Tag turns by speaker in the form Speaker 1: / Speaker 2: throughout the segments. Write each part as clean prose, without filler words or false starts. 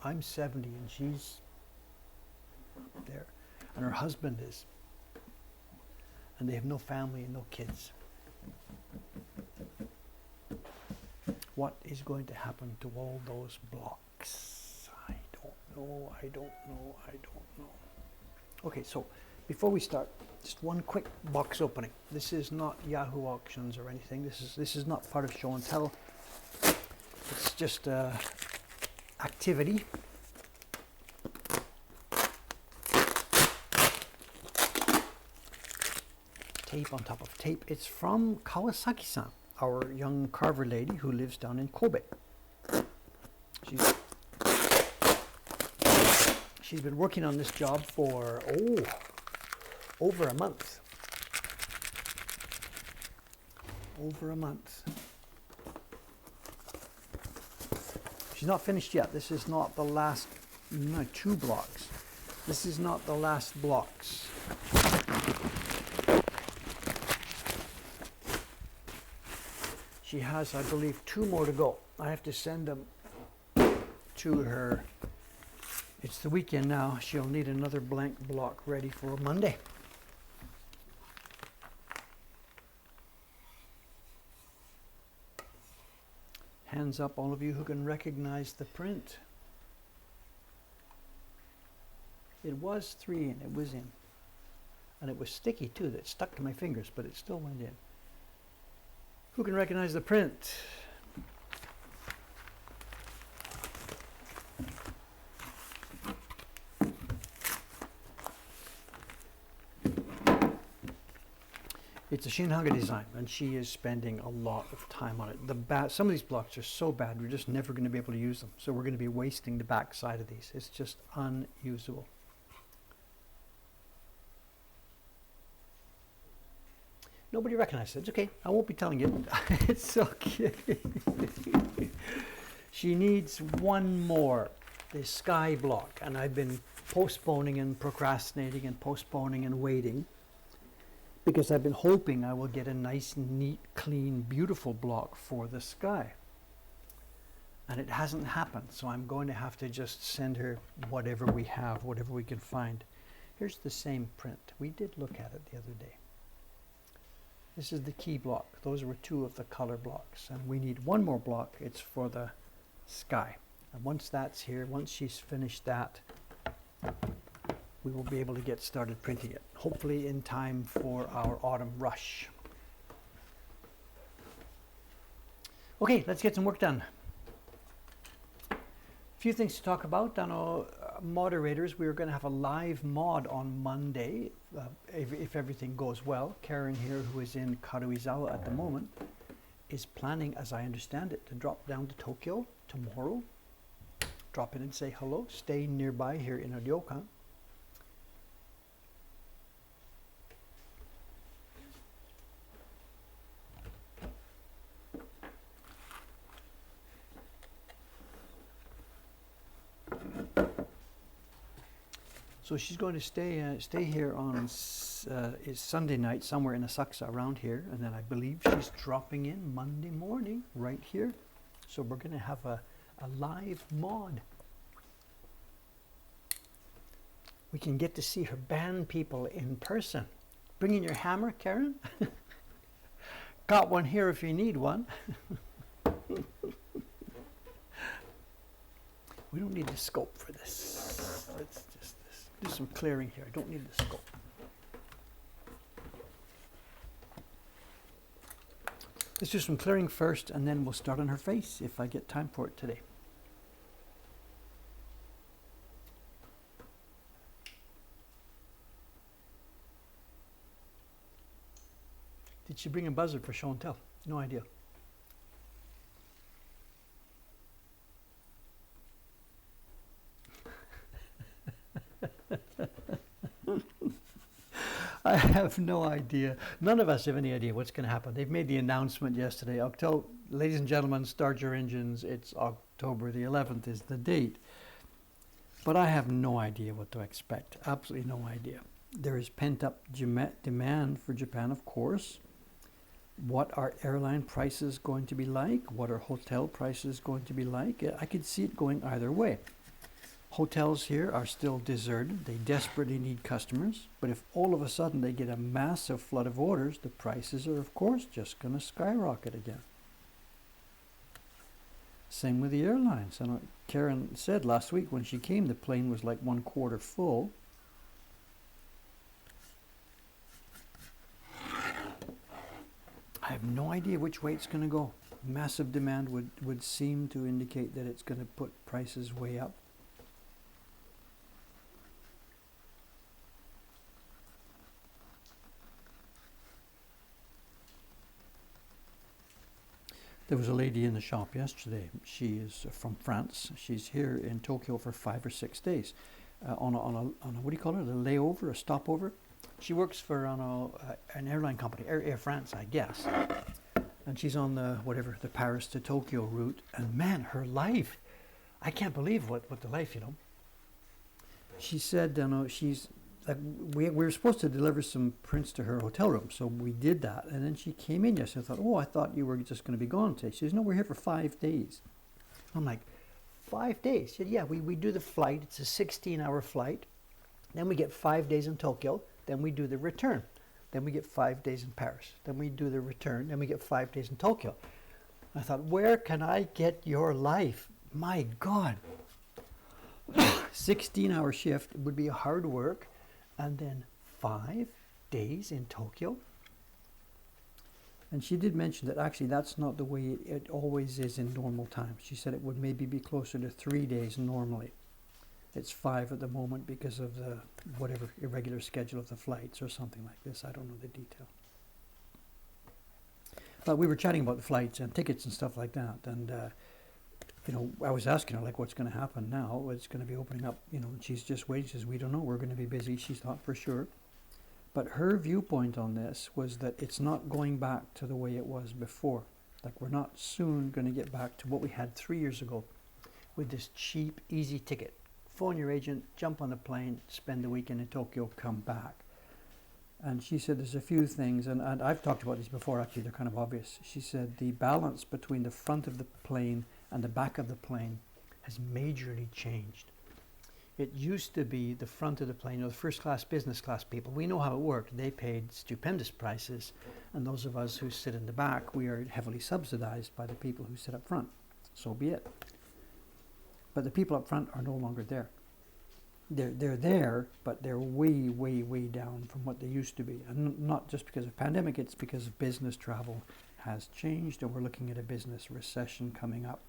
Speaker 1: I'm 70 and she's there. And her husband is. And they have no family and no kids. What is going to happen to all those blocks? I don't know. Okay, so before we start, just one quick box opening. This is not Yahoo auctions or anything. This is not part of show and tell. It's just activity. Tape on top of tape. It's from Kawasaki-san, our young carver lady who lives down in Kobe. She's been working on this job for over a month. She's not finished yet. This is not the last, no, 2 blocks. This is not the last blocks. She has, I believe, 2 more to go. I have to send them to her. It's the weekend now. She'll need another blank block ready for Monday. Hands up, all of you who can recognize the print. It was 3 and it was in. And it was sticky too. That stuck to my fingers, but it still went in. Who can recognize the print? It's a Shinhaga design, and she is spending a lot of time on it. Some of these blocks are so bad, we're just never going to be able to use them. So we're going to be wasting the back side of these. It's just unusable. Nobody recognizes it. It's okay. I won't be telling you. It's okay. She needs one more, the sky block. And I've been postponing and procrastinating and postponing and waiting because I've been hoping I will get a nice, neat, clean, beautiful block for the sky. And it hasn't happened. So I'm going to have to just send her whatever we have, whatever we can find. Here's the same print. We did look at it the other day. This is the key block. Those were 2 of the color blocks. And we need one more block. It's for the sky. And once that's here, once she's finished that, we will be able to get started printing it. Hopefully in time for our autumn rush. Okay, let's get some work done. A few things to talk about. Moderators, we are going to have a live mod on Monday, if everything goes well. Karen here, who is in Karuizawa at the moment, is planning, as I understand it, to drop down to Tokyo tomorrow. Drop in and say hello. Stay nearby here in a ryokan. So she's going to stay here on is Sunday night somewhere in Asakusa around here, and then I believe she's dropping in Monday morning right here. So we're going to have a live mod. We can get to see her band people in person. Bring in your hammer, Karen. Got one here if you need one. We don't need the scope for this. Let's just do some clearing here. I don't need the scope. Let's do some clearing first, and then we'll start on her face if I get time for it today. Did she bring a buzzard for show and tell? No idea. I have no idea. None of us have any idea what's going to happen. They've made the announcement yesterday. Ladies and gentlemen, start your engines. It's October the 11th is the date. But I have no idea what to expect. Absolutely no idea. There is pent-up demand for Japan, of course. What are airline prices going to be like? What are hotel prices going to be like? I could see it going either way. Hotels here are still deserted. They desperately need customers. But if all of a sudden they get a massive flood of orders, the prices are, of course, just going to skyrocket again. Same with the airlines. And Karen said last week when she came, the plane was like 1/4 full. I have no idea which way it's going to go. Massive demand would seem to indicate that it's going to put prices way up. There was a lady in the shop yesterday. She is from France. She's here in Tokyo for 5 or 6 days on a what do you call it? A layover, a stopover. She works for an airline company, Air France, I guess. And she's on the Paris to Tokyo route. And man, her life, I can't believe what the life, you know. She said, she's like, we were supposed to deliver some prints to her hotel room, so we did that. And then she came in yesterday. I thought, I thought you were just going to be gone today. She says, no, we're here for 5 days. I'm like, 5 days? She said, yeah, we do the flight. It's a 16-hour flight. Then we get 5 days in Tokyo. Then we do the return. Then we get 5 days in Paris. Then we do the return. Then we get 5 days in Tokyo. I thought, where can I get your life? My God. 16-hour shift would be hard work. And then 5 days in Tokyo. And she did mention that actually that's not the way it always is in normal times. She said it would maybe be closer to 3 days normally. It's 5 at the moment because of the irregular schedule of the flights or something like this. I don't know the detail. But we were chatting about the flights and tickets and stuff like that. And, I was asking her, like, what's going to happen now? It's going to be opening up, and she's just waiting. She says, we don't know. We're going to be busy. She thought for sure. But her viewpoint on this was that it's not going back to the way it was before. Like, we're not soon going to get back to what we had 3 years ago with this cheap, easy ticket. Phone your agent, jump on a plane, spend the weekend in Tokyo, come back. And she said there's a few things, and I've talked about these before, actually, they're kind of obvious. She said the balance between the front of the plane and the back of the plane has majorly changed. It used to be the front of the plane, the first class, business class people. We know how it worked. They paid stupendous prices, and those of us who sit in the back, we are heavily subsidized by the people who sit up front. So be it. But the people up front are no longer there. They're there, but they're way, way, way down from what they used to be. And not just because of pandemic, it's because of business travel has changed, and we're looking at a business recession coming up.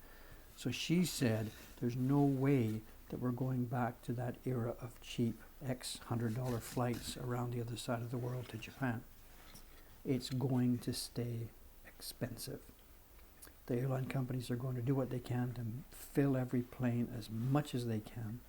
Speaker 1: So she said there's no way that we're going back to that era of cheap $100 flights around the other side of the world to Japan. It's going to stay expensive. The airline companies are going to do what they can to fill every plane as much as they can.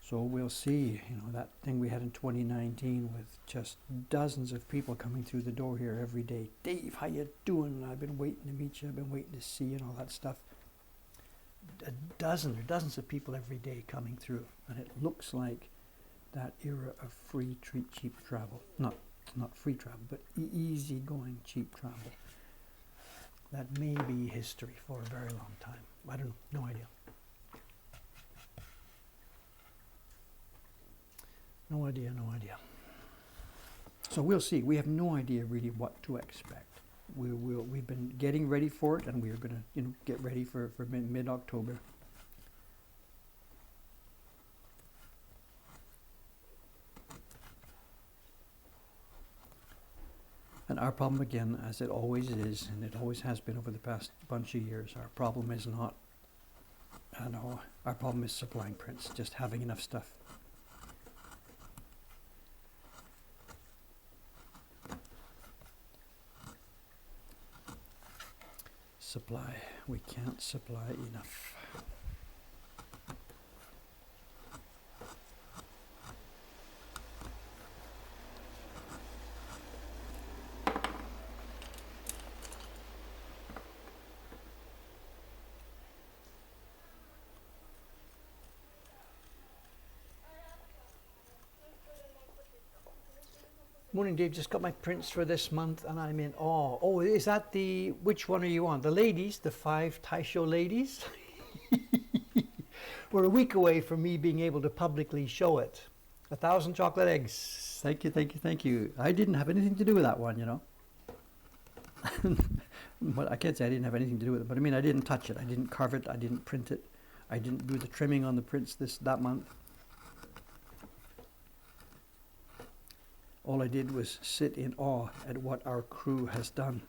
Speaker 1: So we'll see, that thing we had in 2019 with just dozens of people coming through the door here every day. Dave, how you doing? I've been waiting to meet you. I've been waiting to see you and all that stuff. Dozens of people every day coming through. And it looks like that era of free, cheap travel. Not free travel, but easy-going, cheap travel. That may be history for a very long time. I don't know. No idea. No idea. So we'll see. We have no idea really what to expect. We've been getting ready for it, and we are going to get ready for mid-October. And our problem, again, as it always is, and it always has been over the past bunch of years, our problem is not, our problem is supplying prints, just having enough stuff. Supply. We can't supply enough. Morning, Dave. Just got my prints for this month and I'm in awe. Oh, is that which one are you on? The ladies, the 5 Taisho ladies? We're a week away from me being able to publicly show it. 1,000 chocolate eggs. Thank you, thank you, thank you. I didn't have anything to do with that one, you know. Well, I can't say I didn't have anything to do with it, but I mean, I didn't touch it. I didn't carve it. I didn't print it. I didn't do the trimming on the prints that month. All I did was sit in awe at what our crew has done.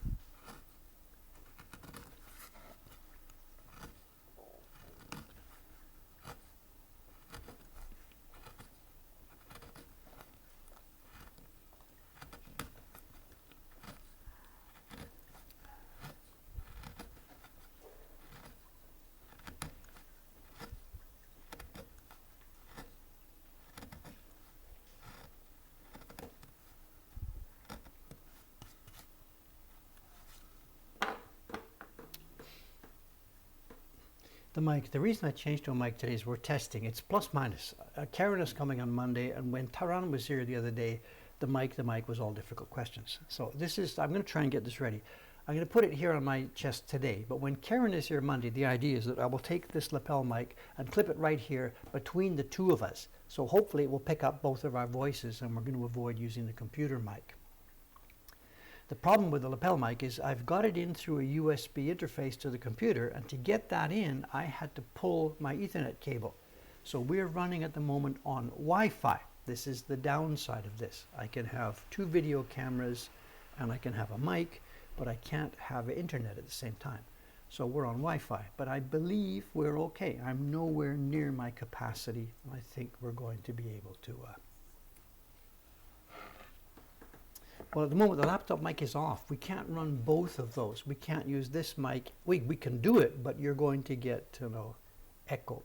Speaker 1: The mic, the reason I changed to a mic today is we're testing. It's plus minus. Karen is coming on Monday, and when Taran was here the other day, the mic was all difficult questions. So this is, I'm going to try and get this ready. I'm going to put it here on my chest today, but when Karen is here Monday, the idea is that I will take this lapel mic and clip it right here between the two of us. So hopefully it will pick up both of our voices, and we're going to avoid using the computer mic. The problem with the lapel mic is I've got it in through a USB interface to the computer, and to get that in, I had to pull my Ethernet cable. So we're running at the moment on Wi-Fi. This is the downside of this. I can have 2 video cameras and I can have a mic, but I can't have internet at the same time. So we're on Wi-Fi, but I believe we're okay. I'm nowhere near my capacity. I think we're going to be able to well, at the moment, the laptop mic is off. We can't run both of those. We can't use this mic. We can do it, but you're going to get, you know, echo.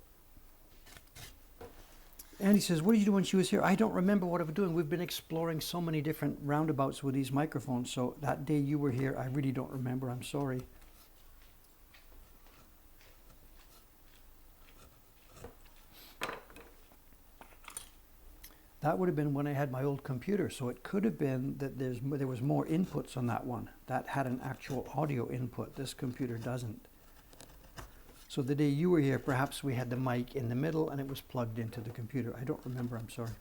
Speaker 1: Andy says, what did you do when she was here? I don't remember what I was doing. We've been exploring so many different roundabouts with these microphones. So that day you were here, I really don't remember. I'm sorry. That would have been when I had my old computer, so it could have been that there was more inputs on that one. That had an actual audio input. This computer doesn't. So the day you were here, perhaps we had the mic in the middle and it was plugged into the computer. I don't remember, I'm sorry.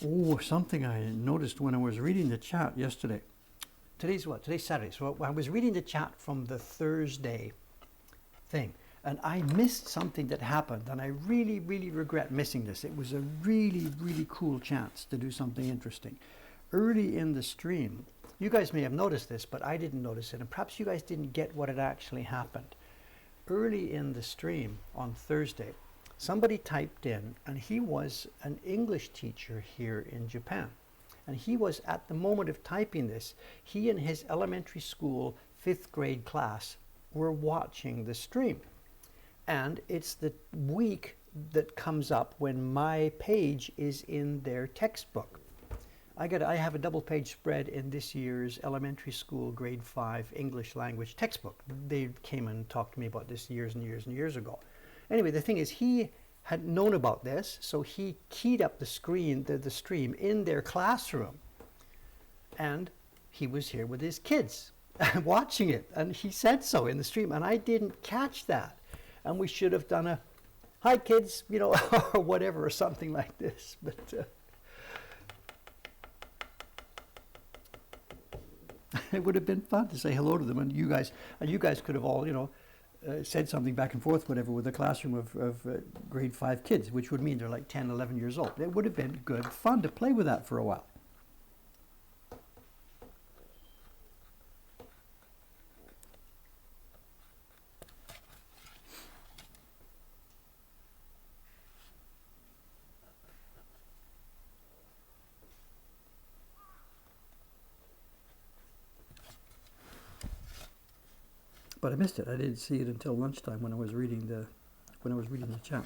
Speaker 1: Oh, something I noticed when I was reading the chat yesterday. Today's what? Today's Saturday. So I was reading the chat from the Thursday thing, and I missed something that happened, and I really, really regret missing this. It was a really, really cool chance to do something interesting. Early in the stream, you guys may have noticed this, but I didn't notice it, and perhaps you guys didn't get what had actually happened. Early in the stream on Thursday, somebody typed in, and he was an English teacher here in Japan. And he was, at the moment of typing this, he and his elementary school 5th grade class were watching the stream. And it's the week that comes up when my page is in their textbook. I have a double page spread in this year's elementary school grade 5 English language textbook. They came and talked to me about this years and years and years ago. Anyway, the thing is, he had known about this, so he keyed up the screen, the stream in their classroom, and he was here with his kids watching it, and he said so in the stream, and I didn't catch that, and we should have done a hi kids, you know, or whatever, or something like this, but it would have been fun to say hello to them, and you guys could have all, you know, said something back and forth, whatever, with a classroom of grade 5 kids, which would mean they're like 10, 11 years old. It would have been good fun to play with that for a while. but I missed it. I didn't see it until lunchtime when I was reading the chat.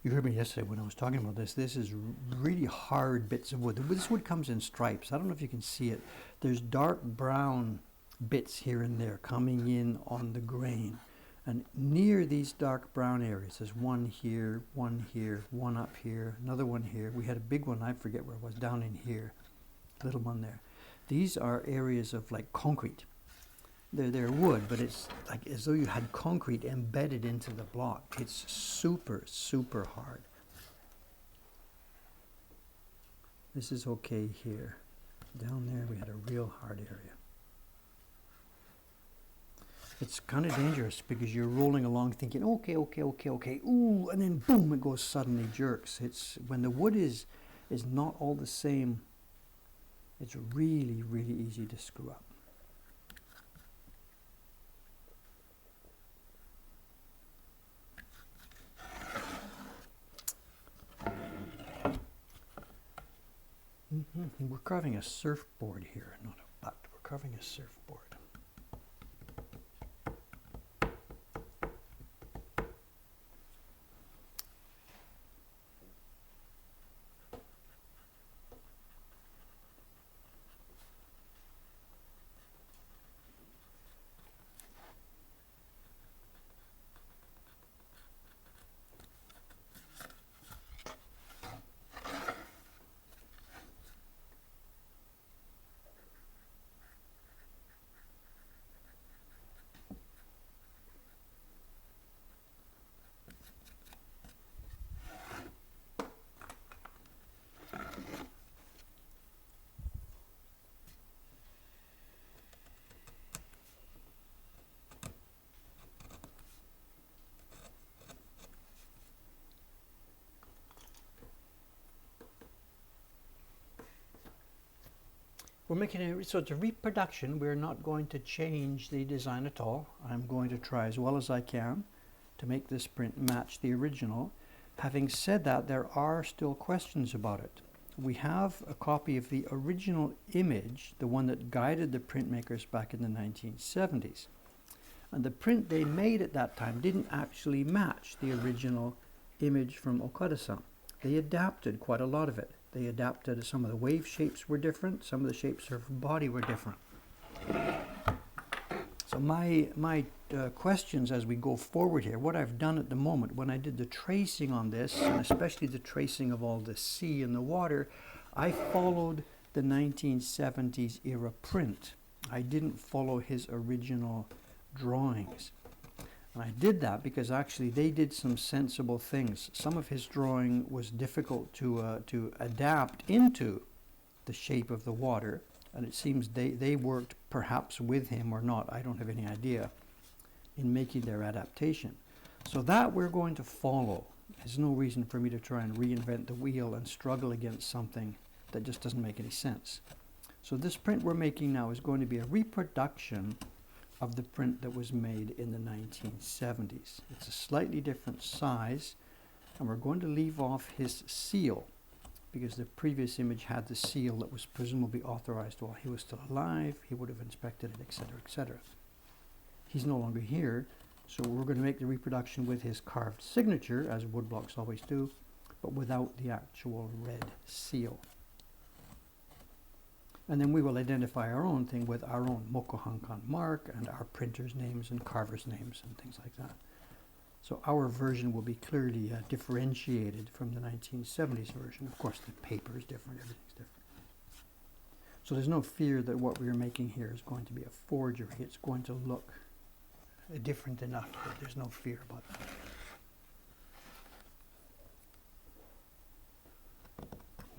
Speaker 1: You heard me yesterday when I was talking about this. This is really hard bits of wood. This wood comes in stripes. I don't know if you can see it. There's dark brown bits here and there coming in on the grain. And near these dark brown areas, there's one here, one up here, another one here. We had a big one, I forget where it was, down in here, little one there. These are areas of like concrete. They're wood, but it's like as though you had concrete embedded into the block. It's super, super hard. This is okay here. Down there we had a real hard area. It's kind of dangerous because you're rolling along thinking, okay, ooh, and then boom, it goes suddenly jerks. It's when the wood is not all the same, it's really, really easy to screw up. We're carving a surfboard here, not a butt. We're carving a surfboard. We're making so it's a reproduction. We're not going to change the design at all. I'm going to try as well as I can to make this print match the original. Having said that, there are still questions about it. We have a copy of the original image, the one that guided the printmakers back in the 1970s. And the print they made at that time didn't actually match the original image from Okada-san. They adapted quite a lot of it. They adapted, some of the wave shapes were different, some of the shapes of her body were different. So my questions as we go forward here, what I've done at the moment, when I did the tracing on this, and especially the tracing of all the sea and the water, I followed the 1970s era print. I didn't follow his original drawings. And I did that because actually they did some sensible things. Some of his drawing was difficult to adapt into the shape of the water, and it seems they worked perhaps with him or not, I don't have any idea, in making their adaptation. So that we're going to follow. There's no reason for me to try and reinvent the wheel and struggle against something that just doesn't make any sense. So this print we're making now is going to be a reproduction of the print that was made in the 1970s. It's a slightly different size, and we're going to leave off his seal because the previous image had the seal that was presumably authorized while he was still alive. He would have inspected it, etc., etc. He's no longer here, so we're going to make the reproduction with his carved signature, as woodblocks always do, but without the actual red seal. And then we will identify our own thing with our own Moko Hankan mark and our printers' names and carvers' names and things like that. So our version will be clearly differentiated from the 1970s version. Of course, the paper is different, everything's different. So there's no fear that what we're making here is going to be a forgery. It's going to look different enough that there's no fear about that.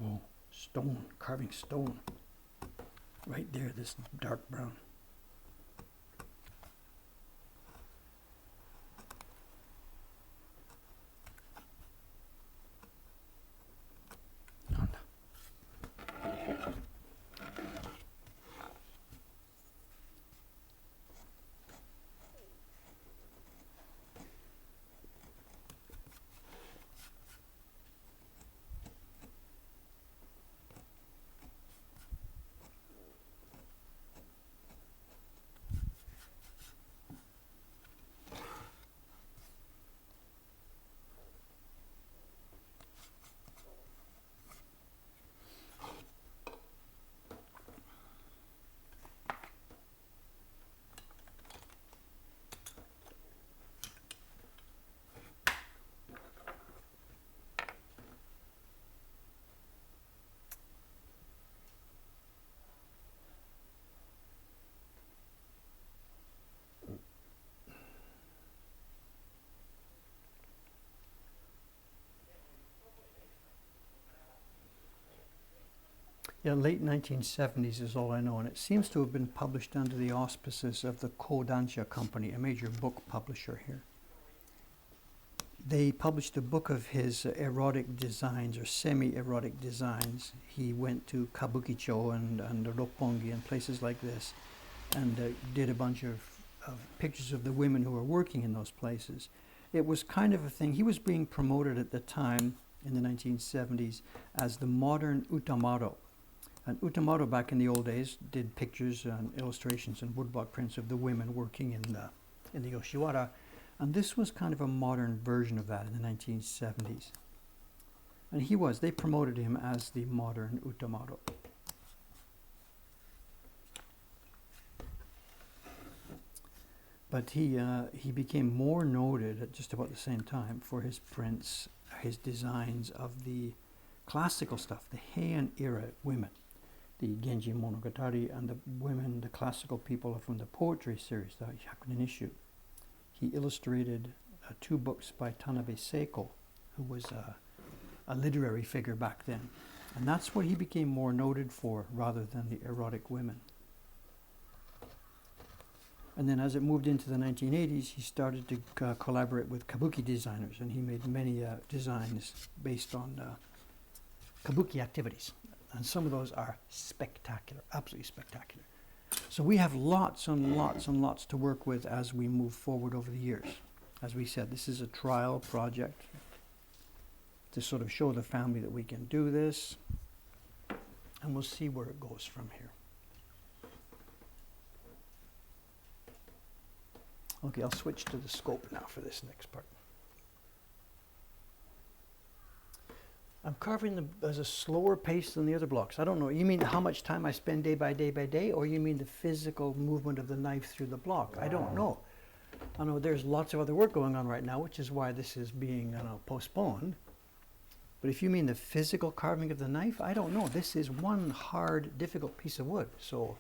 Speaker 1: Oh, stone, carving stone. Right there, this dark brown. Yeah, late 1970s is all I know, and it seems to have been published under the auspices of the Kodansha Company, a major book publisher here. They published a book of his erotic designs or semi-erotic designs. He went to Kabukicho and Roppongi and places like this and did a bunch of pictures of the women who were working in those places. It was kind of a thing. He was being promoted at the time in the 1970s as the modern Utamaro. And Utamaro back in the old days did pictures and illustrations and woodblock prints of the women working in the Yoshiwara. And this was kind of a modern version of that in the 1970s. And they promoted him as the modern Utamaro. But he became more noted at just about the same time for his prints, his designs of the classical stuff, the Heian era women, the Genji Monogatari, and the women, the classical people from the poetry series, the Hyakunin issue. He illustrated 2 books by Tanabe Seiko, who was a literary figure back then. And that's what he became more noted for rather than the erotic women. And then as it moved into the 1980s, he started to collaborate with kabuki designers, and he made many designs based on kabuki activities. And some of those are spectacular, absolutely spectacular. So we have lots and lots and lots to work with as we move forward over the years. As we said, this is a trial project to sort of show the family that we can do this, and we'll see where it goes from here. Okay, I'll switch to the scope now for this next part. I'm carving them as a slower pace than the other blocks. I don't know, you mean how much time I spend day by day, or you mean the physical movement of the knife through the block? I don't know. I know there's lots of other work going on right now, which is why this is being postponed. But if you mean the physical carving of the knife, I don't know. This is one hard, difficult piece of wood, so.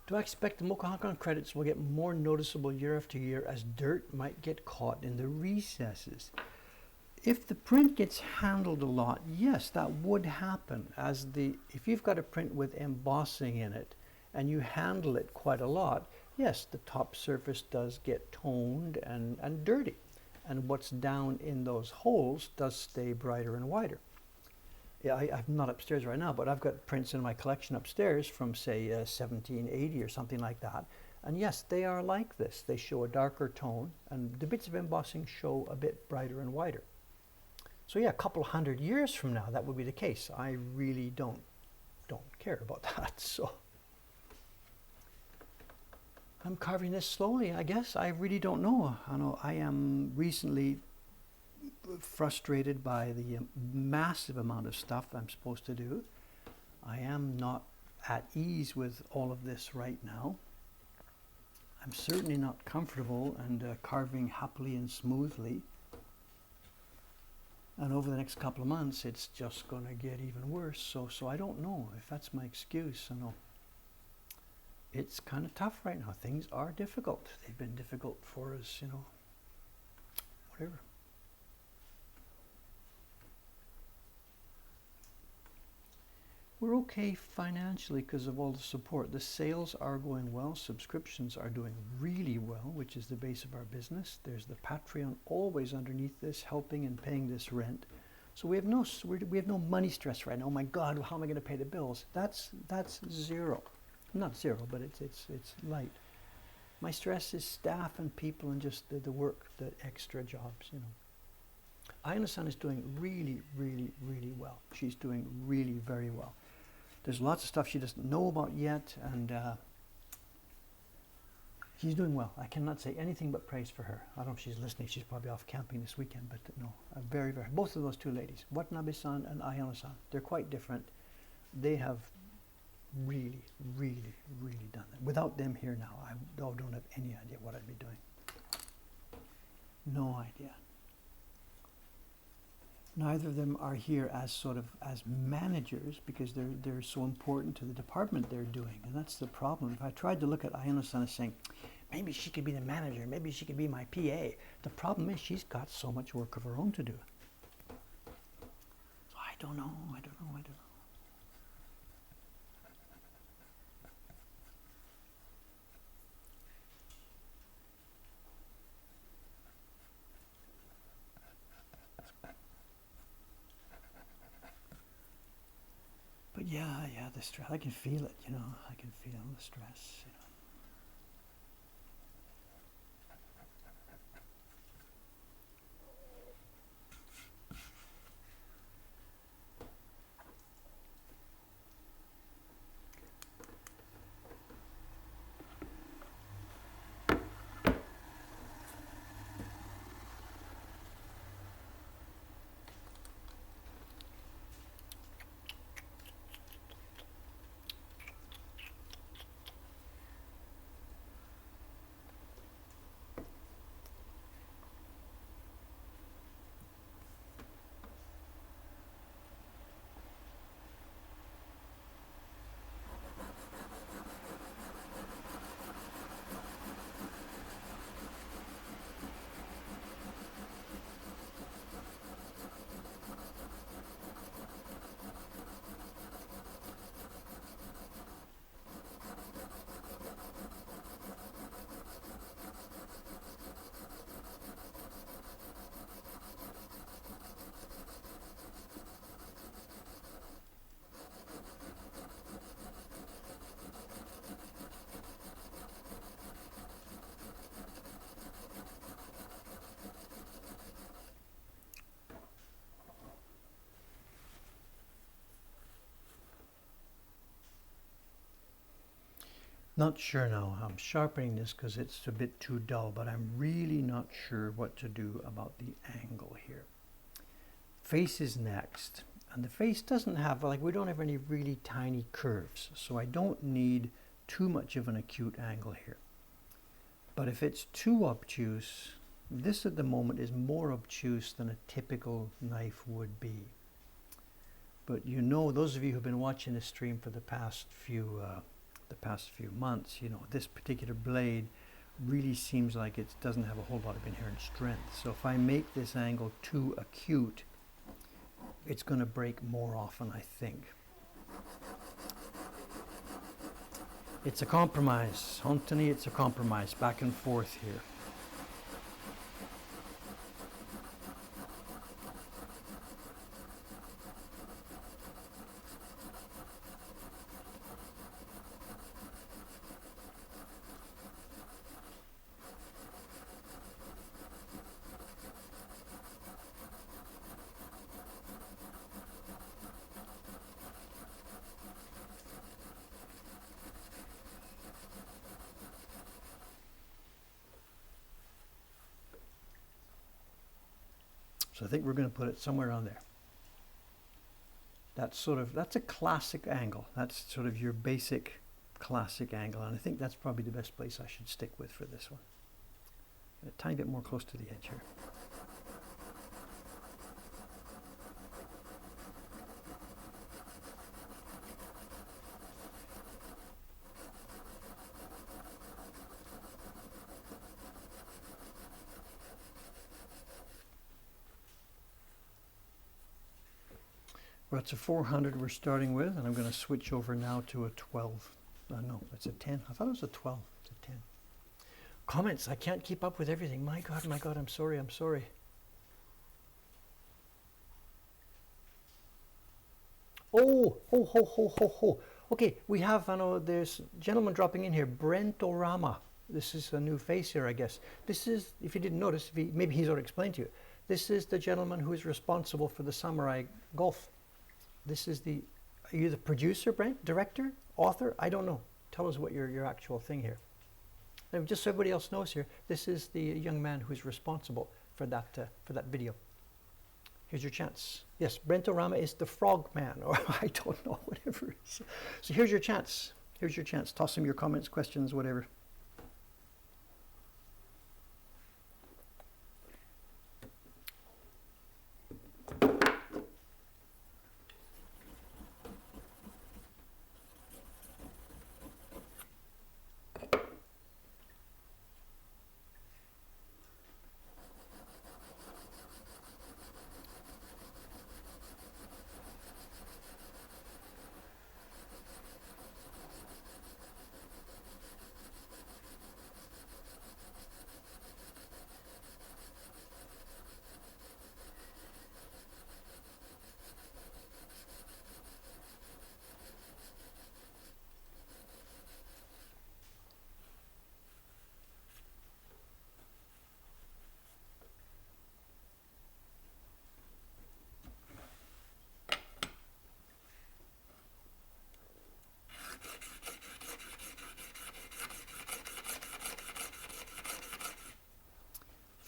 Speaker 1: Do I expect the Mokuhankan credits will get more noticeable year after year as dirt might get caught in the recesses? If the print gets handled a lot, yes, that would happen. If you've got a print with embossing in it and you handle it quite a lot, yes, the top surface does get toned and dirty. And what's down in those holes does stay brighter and whiter. Yeah, I'm not upstairs right now, but I've got prints in my collection upstairs from, say, 1780 or something like that. And yes, they are like this. They show a darker tone, and the bits of embossing show a bit brighter and whiter. So yeah, a couple 100 years from now, that would be the case. I really don't care about that. So I'm carving this slowly, I guess. I really don't know. I am recently frustrated by the massive amount of stuff I'm supposed to do. I am not at ease with all of this right now. I'm certainly not comfortable and carving happily and smoothly. And over the next couple of months, it's just going to get even worse. So I don't know if that's my excuse. I know it's kind of tough right now. Things are difficult. They've been difficult for us, whatever. We're okay financially because of all the support. The sales are going well. Subscriptions are doing really well, which is the base of our business. There's the Patreon always underneath this, helping and paying this rent. So we have no money stress right now. Oh my God, how am I going to pay the bills? That's zero. Not zero, but it's light. My stress is staff and people and just the work, the extra jobs, Ayano-san is doing really, really, really well. She's doing really very well. There's lots of stuff she doesn't know about yet, and she's doing well. I cannot say anything but praise for her. I don't know if she's listening. She's probably off camping this weekend, but no, very, very. Both of those two ladies, Watanabe-san and Ayano-san, they're quite different. They have really, really, really done that. Without them here now, I don't have any idea what I'd be doing. No idea. Neither of them are here as as managers because they're so important to the department they're doing, and that's the problem. If I tried to look at Ayano-san as saying, maybe she could be the manager, maybe she could be my PA, the problem is she's got so much work of her own to do. don't know. But yeah, the stress, I can feel it, I can feel the stress, Not sure now. I'm sharpening this because it's a bit too dull, but I'm really not sure what to do about the angle here. Face is next, and the face doesn't have, we don't have any really tiny curves, so I don't need too much of an acute angle here. But if it's too obtuse, this at the moment is more obtuse than a typical knife would be. But those of you who've been watching this stream for the past few months, this particular blade really seems like it doesn't have a whole lot of inherent strength. So if I make this angle too acute, it's going to break more often, I think. It's a compromise. Anthony, it's a compromise. Back and forth here. So I think we're going to put it somewhere on there. That's a classic angle. That's sort of your basic classic angle. And I think that's probably the best place I should stick with for this one. A tiny bit more close to the edge here. Well, it's a 400 we're starting with, and I'm going to switch over now to a 12. No, it's a 10. I thought it was a 12. It's a 10. Comments. I can't keep up with everything. My God, I'm sorry. Oh, ho. Okay, we have, there's a gentleman dropping in here, Brentorama. This is a new face here, I guess. This is, if you didn't notice, maybe he's already explained to you, this is the gentleman who is responsible for the Samurai Golf. This is are you the producer, Brent? Director? Author? I don't know. Tell us what your actual thing here. And just so everybody else knows here, this is the young man who's responsible for that video. Here's your chance. Yes, Brentorama is the frog man, or I don't know, whatever it is. So here's your chance. Toss him your comments, questions, whatever.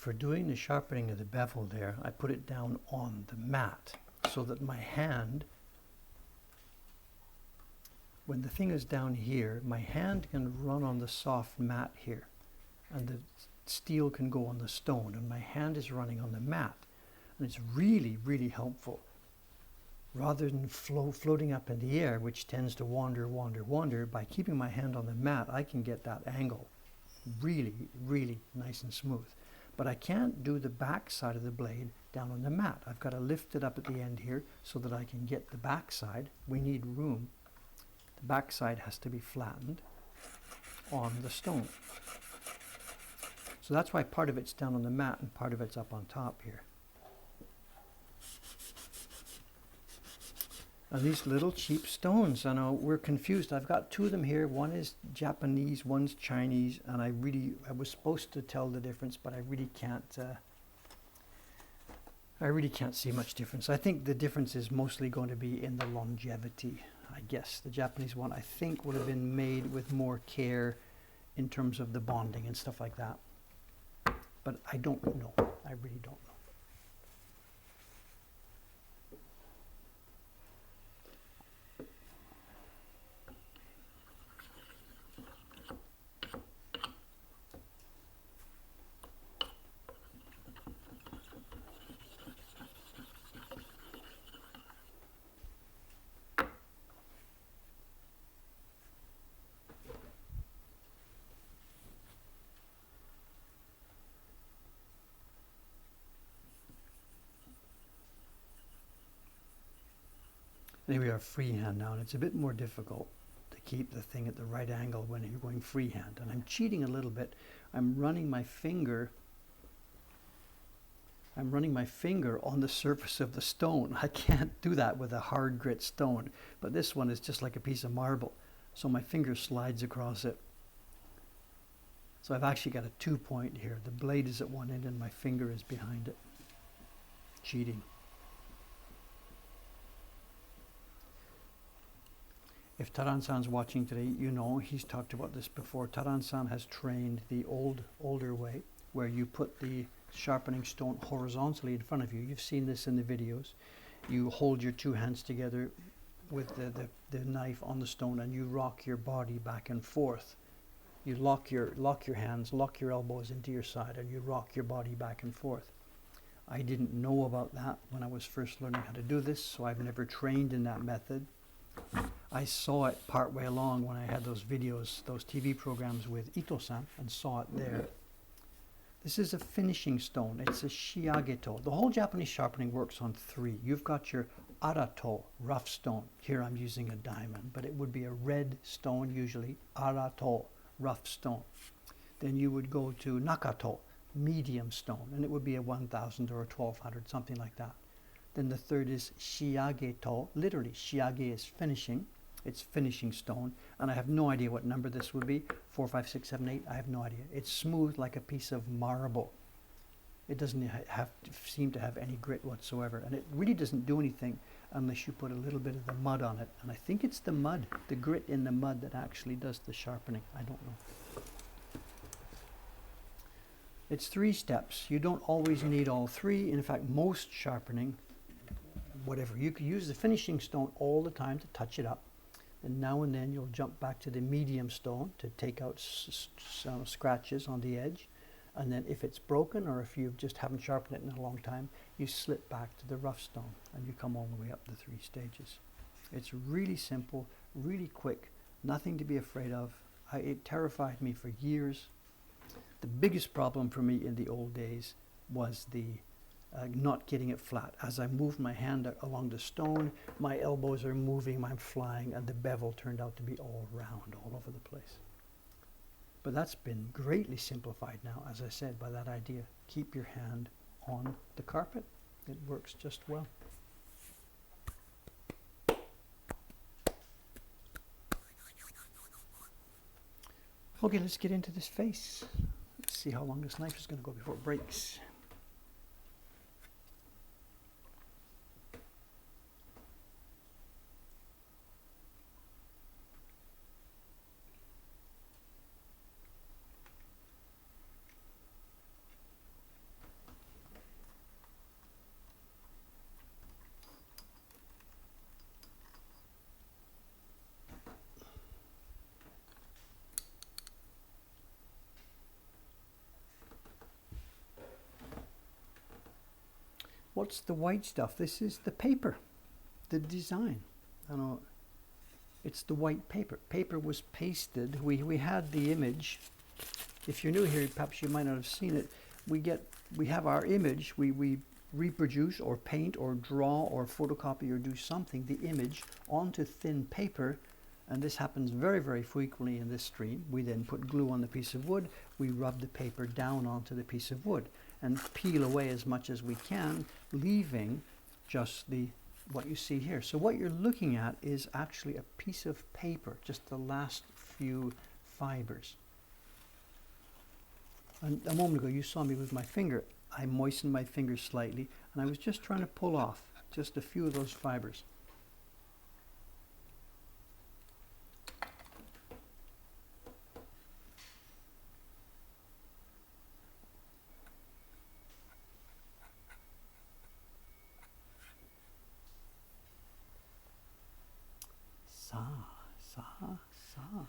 Speaker 1: For doing the sharpening of the bevel there, I put it down on the mat so that my hand, when the thing is down here, my hand can run on the soft mat here and the steel can go on the stone and my hand is running on the mat. And it's really, really helpful. Rather than floating up in the air, which tends to wander, by keeping my hand on the mat, I can get that angle really, really nice and smooth. But I can't do the back side of the blade down on the mat. I've got to lift it up at the end here so that I can get the back side. We need room. The back side has to be flattened on the stone. So that's why part of it's down on the mat and part of it's up on top here. And these little cheap stones, I know we're confused. I've got two of them here. One is Japanese, one's Chinese, and I was supposed to tell the difference, but I really can't see much difference. I think the difference is mostly going to be in the longevity, I guess. The Japanese one, I think, would have been made with more care in terms of the bonding and stuff like that. But I don't know. I really don't know. Here we are freehand now, and it's a bit more difficult to keep the thing at the right angle when you're going freehand. And I'm cheating a little bit. I'm running my finger on the surface of the stone. I can't do that with a hard grit stone, but this one is just like a piece of marble. So my finger slides across it. So I've actually got a 2-point here. The blade is at one end and my finger is behind it. Cheating. If Taran-san's watching today, you know he's talked about this before. Taran-san has trained the older way, where you put the sharpening stone horizontally in front of you. You've seen this in the videos. You hold your two hands together with the knife on the stone and you rock your body back and forth. You lock your hands, lock your elbows into your side, and you rock your body back and forth. I didn't know about that when I was first learning how to do this, so I've never trained in that method. I saw it partway along when I had those videos, those TV programs with Ito-san, and saw it there. This is a finishing stone. It's a shiageto. The whole Japanese sharpening works on 3. You've got your arato, rough stone. Here I'm using a diamond, but it would be a red stone usually, arato, rough stone. Then you would go to nakato, medium stone, and it would be a 1000 or a 1200, something like that. Then the third is shiageto. Literally, shiage is finishing. It's finishing stone. And I have no idea what number this would be. 4, 5, 6, 7, 8. I have no idea. It's smooth like a piece of marble. It doesn't seem to have any grit whatsoever. And it really doesn't do anything unless you put a little bit of the mud on it. And I think it's the mud, the grit in the mud, that actually does the sharpening. I don't know. It's 3 steps. You don't always need all 3. In fact, most sharpening, whatever, you could use the finishing stone all the time to touch it up, and now and then you'll jump back to the medium stone to take out scratches on the edge, and then if it's broken or if you just haven't sharpened it in a long time, you slip back to the rough stone and you come all the way up the 3 stages. It's really simple, really quick, nothing to be afraid of. It terrified me for years. The biggest problem for me in the old days was the not getting it flat. As I moved my hand along the stone, my elbows are moving, I'm flying, and the bevel turned out to be all round, all over the place. But that's been greatly simplified now, as I said, by that idea. Keep your hand on the carpet. It works just well. Okay, let's get into this face. Let's see how long this knife is going to go before it breaks. What's the white stuff? This is the paper, the design. I don't know. It's the white paper. Paper was pasted. We had the image. If you're new here, perhaps you might not have seen it. We have our image. We reproduce or paint or draw or photocopy or do something, the image, onto thin paper. And this happens very, very frequently in this stream. We then put glue on the piece of wood. We rub the paper down onto the piece of wood and peel away as much as we can, leaving just what you see here. So what you're looking at is actually a piece of paper, just the last few fibers. And a moment ago you saw me with my finger. I moistened my finger slightly and I was just trying to pull off just a few of those fibers. Sa, sa, sa.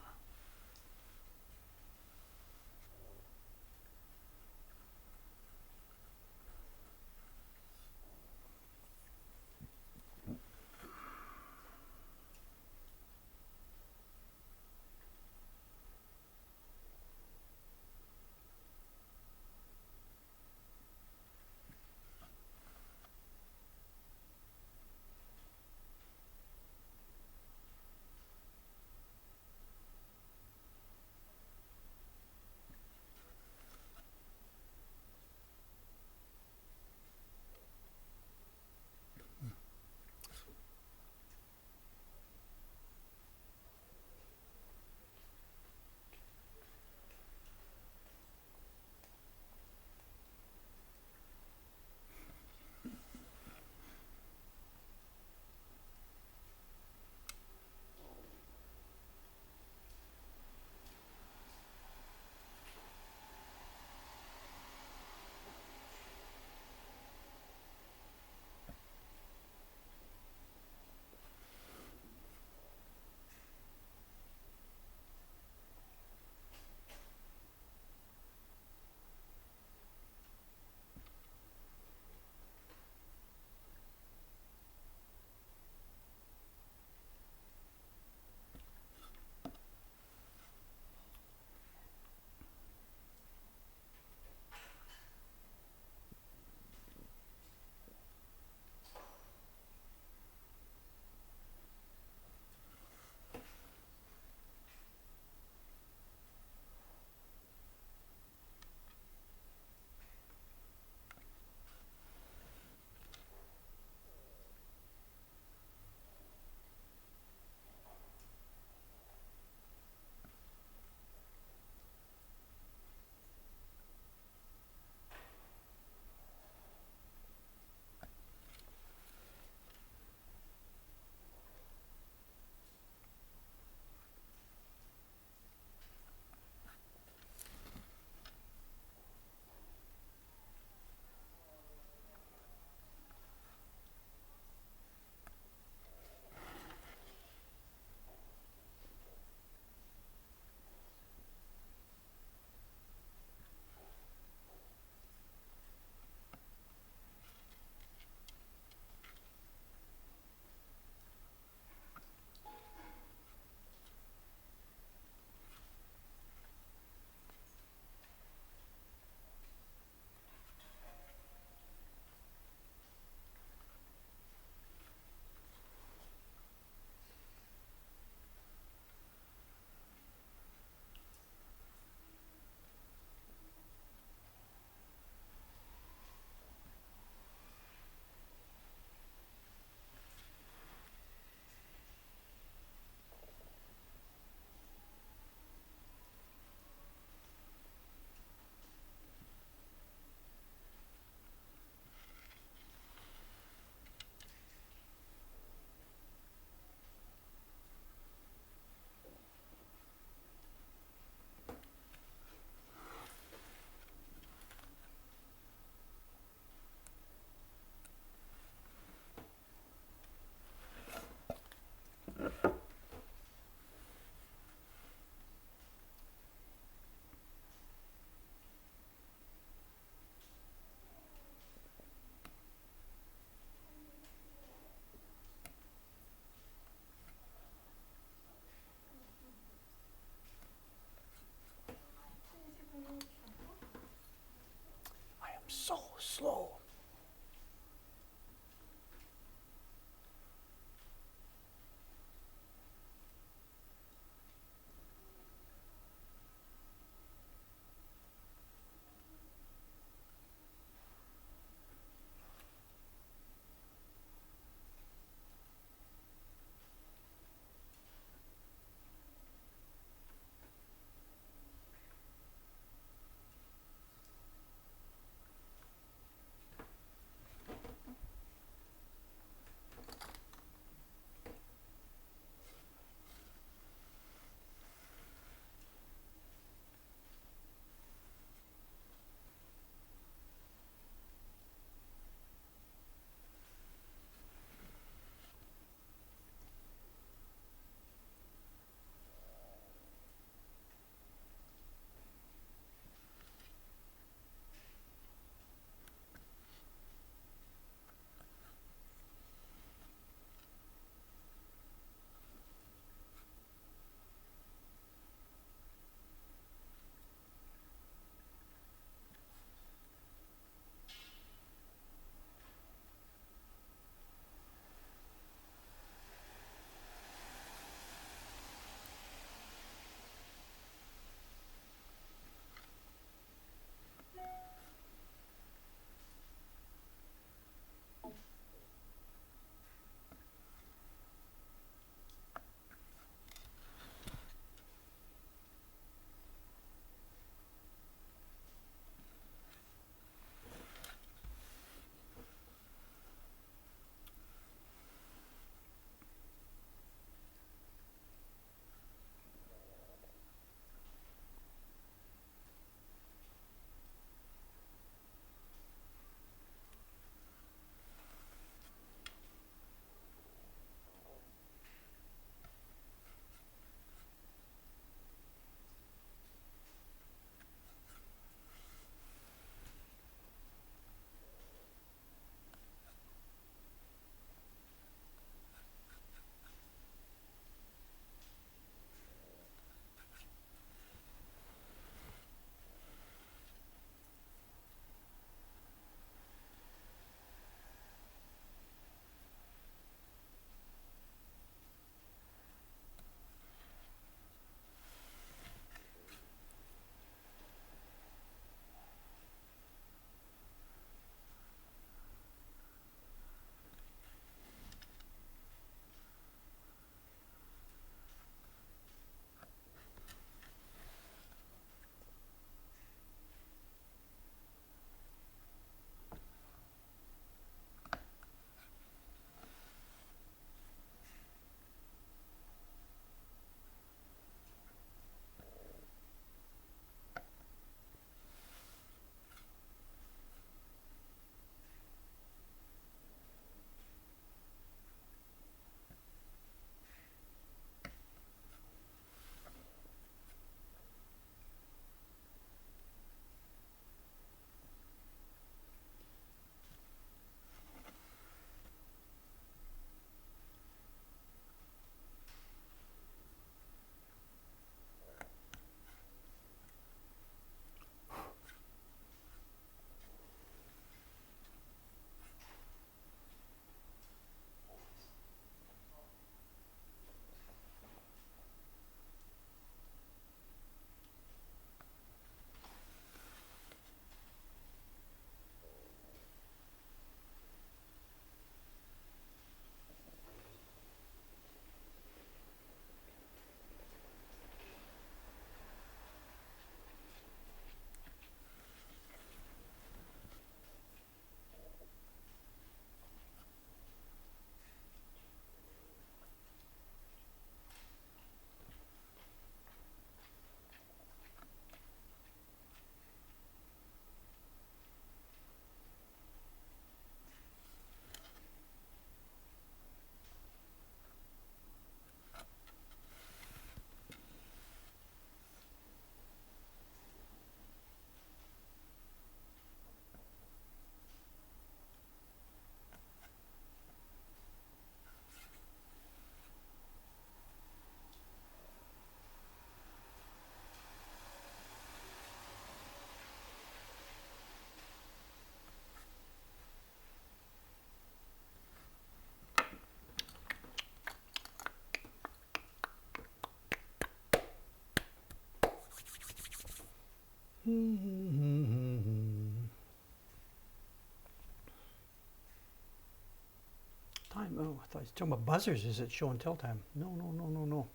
Speaker 1: I thought you were talking about buzzers. Is it show and tell time? No, no, no, no, no.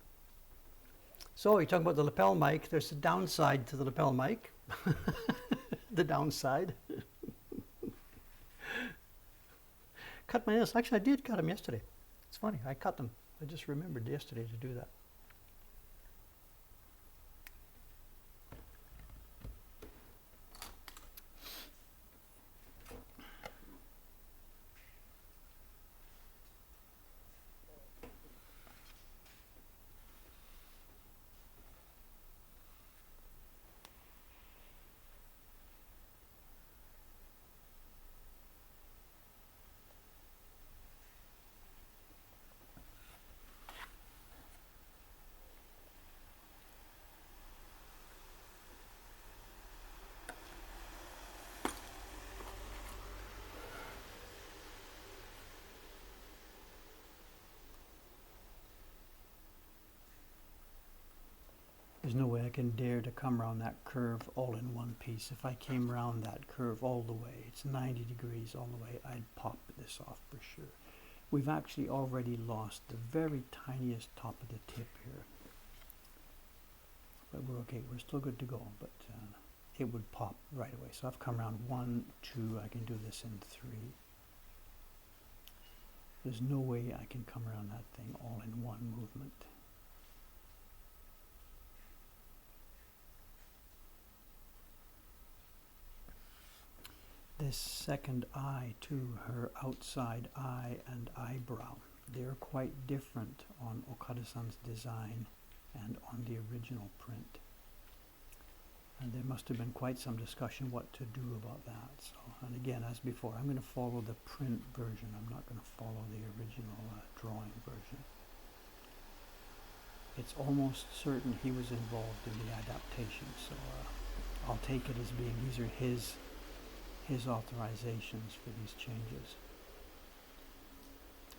Speaker 1: So you're talking about the lapel mic. There's a downside to the lapel mic. The downside. Cut my nails. Actually, I did cut them yesterday. It's funny. I cut them. I just remembered yesterday to do that. There's no way I can dare to come around that curve all in one piece. If I came around that curve all the way, it's 90 degrees all the way, I'd pop this off for sure. We've actually already lost the very tiniest top of the tip here. But we're okay, we're still good to go, but it would pop right away. So I've come around 1, 2, I can do this in 3. There's no way I can come around that thing all in one movement. This second eye too, her outside eye and eyebrow, they're quite different on Okada-san's design and on the original print. And there must have been quite some discussion what to do about that. So, and again, as before, I'm going to follow the print version. I'm not going to follow the original drawing version. It's almost certain he was involved in the adaptation, so I'll take it as being these are his authorizations for these changes.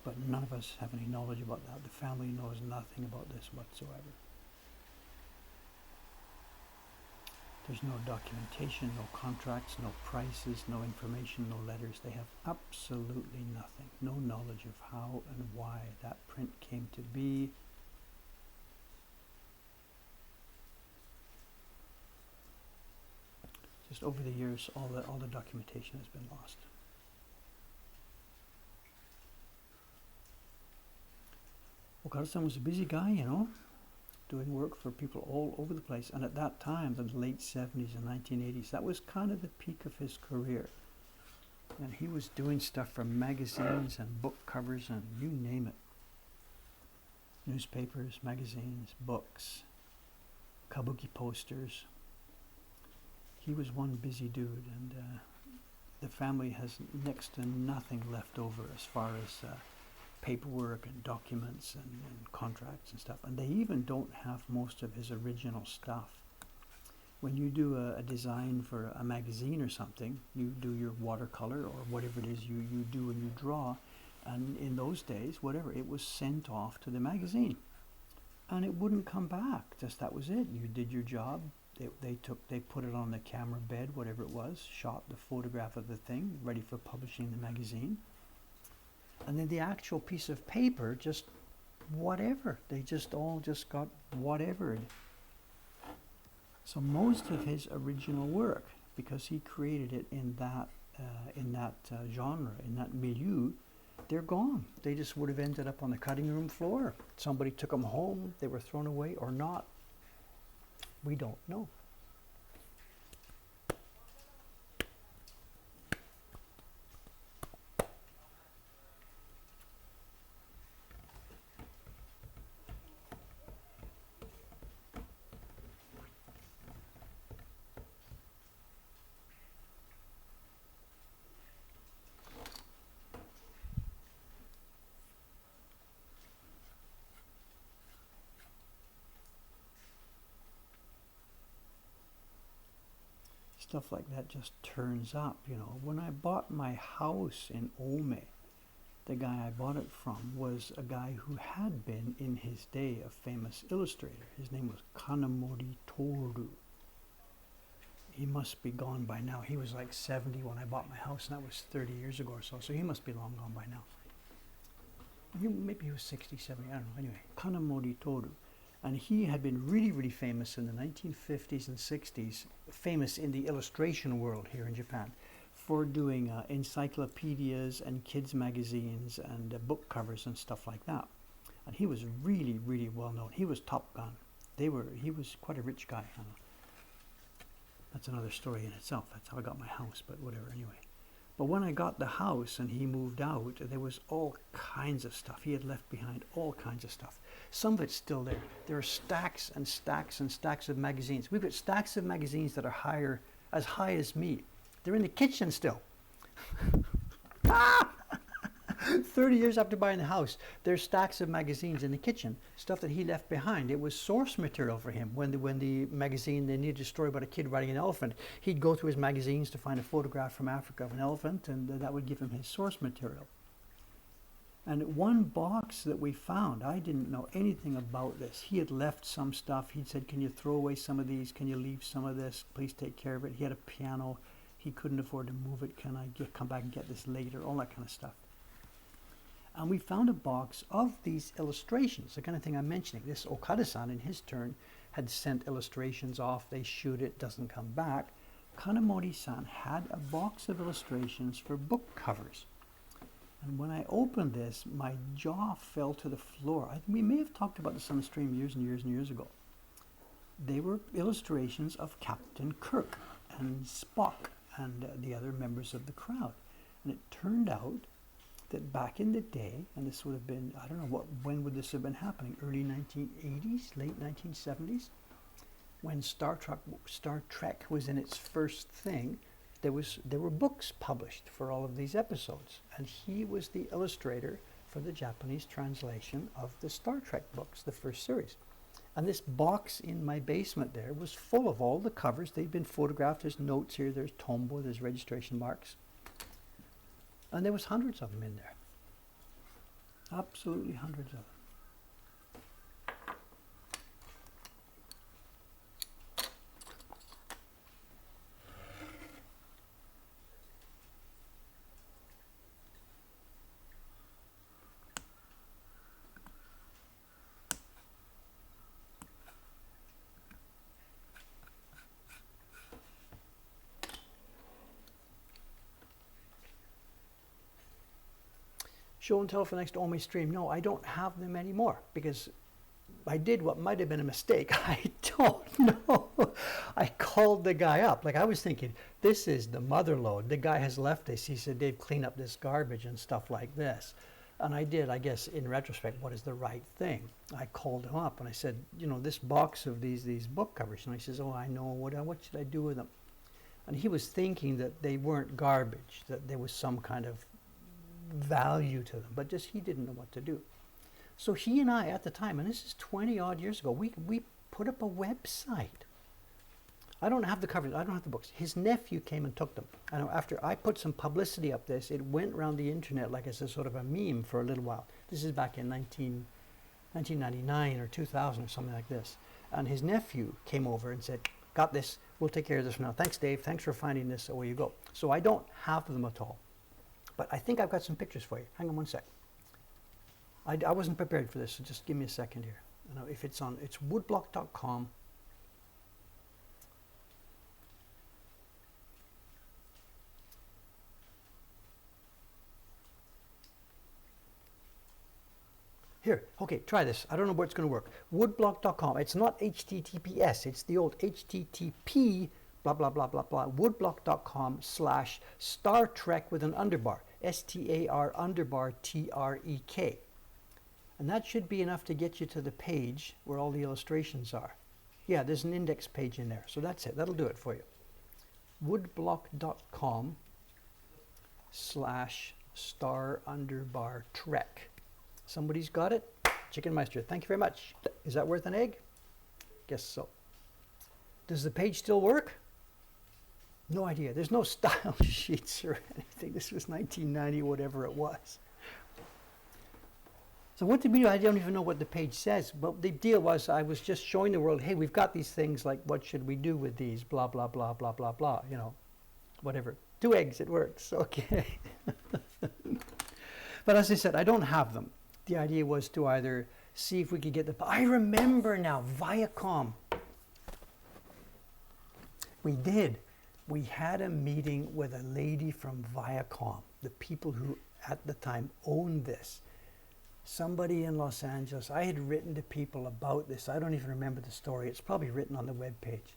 Speaker 1: But none of us have any knowledge about that. The family knows nothing about this whatsoever. There's no documentation, no contracts, no prices, no information, no letters. They have absolutely nothing. No knowledge of how and why that print came to be. Just over the years, all the documentation has been lost. Okada-san was a busy guy, you know, doing work for people all over the place. And at that time, the late 70s and 1980s, that was kind of the peak of his career. And he was doing stuff for magazines and book covers and you name it. Newspapers, magazines, books, kabuki posters. He was one busy dude, and the family has next to nothing left over as far as paperwork and documents and contracts and stuff. And they even don't have most of his original stuff. When you do a design for a magazine or something, you do your watercolor or whatever it is you do and you draw. And in those days, whatever, it was sent off to the magazine. And it wouldn't come back. Just that was it. You did your job. They put it on the camera bed, whatever it was, shot the photograph of the thing, ready for publishing the magazine. And then the actual piece of paper, just whatever. They just all just got whatever. So most of his original work, because he created it in that genre, in that milieu, they're gone. They just would have ended up on the cutting room floor. Somebody took them home, they were thrown away or not. We don't know. Stuff like that just turns up, you know. When I bought my house in Ome, the guy I bought it from was a guy who had been in his day a famous illustrator. His name was Kanamori Toru. He must be gone by now. He was like 70 when I bought my house, and that was 30 years ago or so, so he must be long gone by now. maybe he was 60, 70, I don't know. Anyway, Kanamori Toru. And he had been really, really famous in the 1950s and 60s, famous in the illustration world here in Japan, for doing encyclopedias and kids magazines and book covers and stuff like that. And he was really, really well known. He was Top Gun. He was quite a rich guy. That's another story in itself. That's how I got my house, but whatever, anyway. But when I got the house and he moved out, there was all kinds of stuff. He had left behind all kinds of stuff. Some of it's still there. There are stacks and stacks and stacks of magazines. We've got stacks of magazines that are as high as me. They're in the kitchen still. 30 years after buying the house, there's stacks of magazines in the kitchen, stuff that he left behind. It was source material for him. When the magazine, they needed a story about a kid riding an elephant, he'd go through his magazines to find a photograph from Africa of an elephant, and that would give him his source material. And one box that we found, I didn't know anything about this. He had left some stuff. He'd said, can you throw away some of these? Can you leave some of this? Please take care of it. He had a piano. He couldn't afford to move it. Can I come back and get this later? All that kind of stuff. And we found a box of these illustrations, the kind of thing I'm mentioning. This Okada-san, in his turn, had sent illustrations off. They shoot it, doesn't come back. Kanamori-san had a box of illustrations for book covers. And when I opened this, my jaw fell to the floor. We may have talked about this on the stream years and years and years ago. They were illustrations of Captain Kirk and Spock and the other members of the crowd. And it turned out that back in the day, and this would have been, I don't know, when would this have been happening? Early 1980s, late 1970s? When Star Trek was in its first thing, there were books published for all of these episodes. And he was the illustrator for the Japanese translation of the Star Trek books, the first series. And this box in my basement there was full of all the covers. They'd been photographed. There's notes here, there's tombo, there's registration marks. And there was hundreds of them in there. Absolutely hundreds of them. Show and tell for the next Omi stream. No, I don't have them anymore because I did what might have been a mistake. I don't know. I called the guy up. Like I was thinking, this is the mother lode. The guy has left this. He said, Dave, clean up this garbage and stuff like this. And I did, I guess, in retrospect, what is the right thing? I called him up and I said, you know, this box of these book covers. And he says, oh, I know. What should I do with them? And he was thinking that they weren't garbage, that there was some kind of value to them, but just he didn't know what to do. So he and I at the time, and this is 20 odd years ago, we put up a website. I don't have the covers, I don't have the books. His nephew came and took them. And after I put some publicity up this, it went around the internet like as a sort of a meme for a little while. This is back in 1999 or 2000 or something like this. And his nephew came over and said, got this, we'll take care of this now. Thanks, Dave, thanks for finding this, away you go. So I don't have them at all. But I think I've got some pictures for you. Hang on one sec. I wasn't prepared for this, so just give me a second here. If it's woodblock.com. Here, okay, try this. I don't know where it's going to work. Woodblock.com. It's not HTTPS. It's the old HTTP blah, blah, blah, blah, blah. Woodblock.com/Star Trek with an underbar. STAR underbar TREK. And that should be enough to get you to the page where all the illustrations are. Yeah, there's an index page in there. So that's it. That'll do it for you. Woodblock.com/Star underbar Trek. Somebody's got it? Chicken Meister. Thank you very much. Is that worth an egg? Guess so. Does the page still work? No idea. There's no style sheets or anything. This was 1990, whatever it was. So what did we do? I don't even know what the page says. But the deal was I was just showing the world, hey, we've got these things, like what should we do with these? Blah, blah, blah, blah, blah, blah, you know, whatever. 2 eggs, it works. Okay. But as I said, I don't have them. the idea was to either see if we could get the, I remember now, Viacom. We did. We had a meeting with a lady from Viacom, the people who at the time owned this. Somebody in Los Angeles. I had written to people about this. I don't even remember the story. It's probably written on the webpage.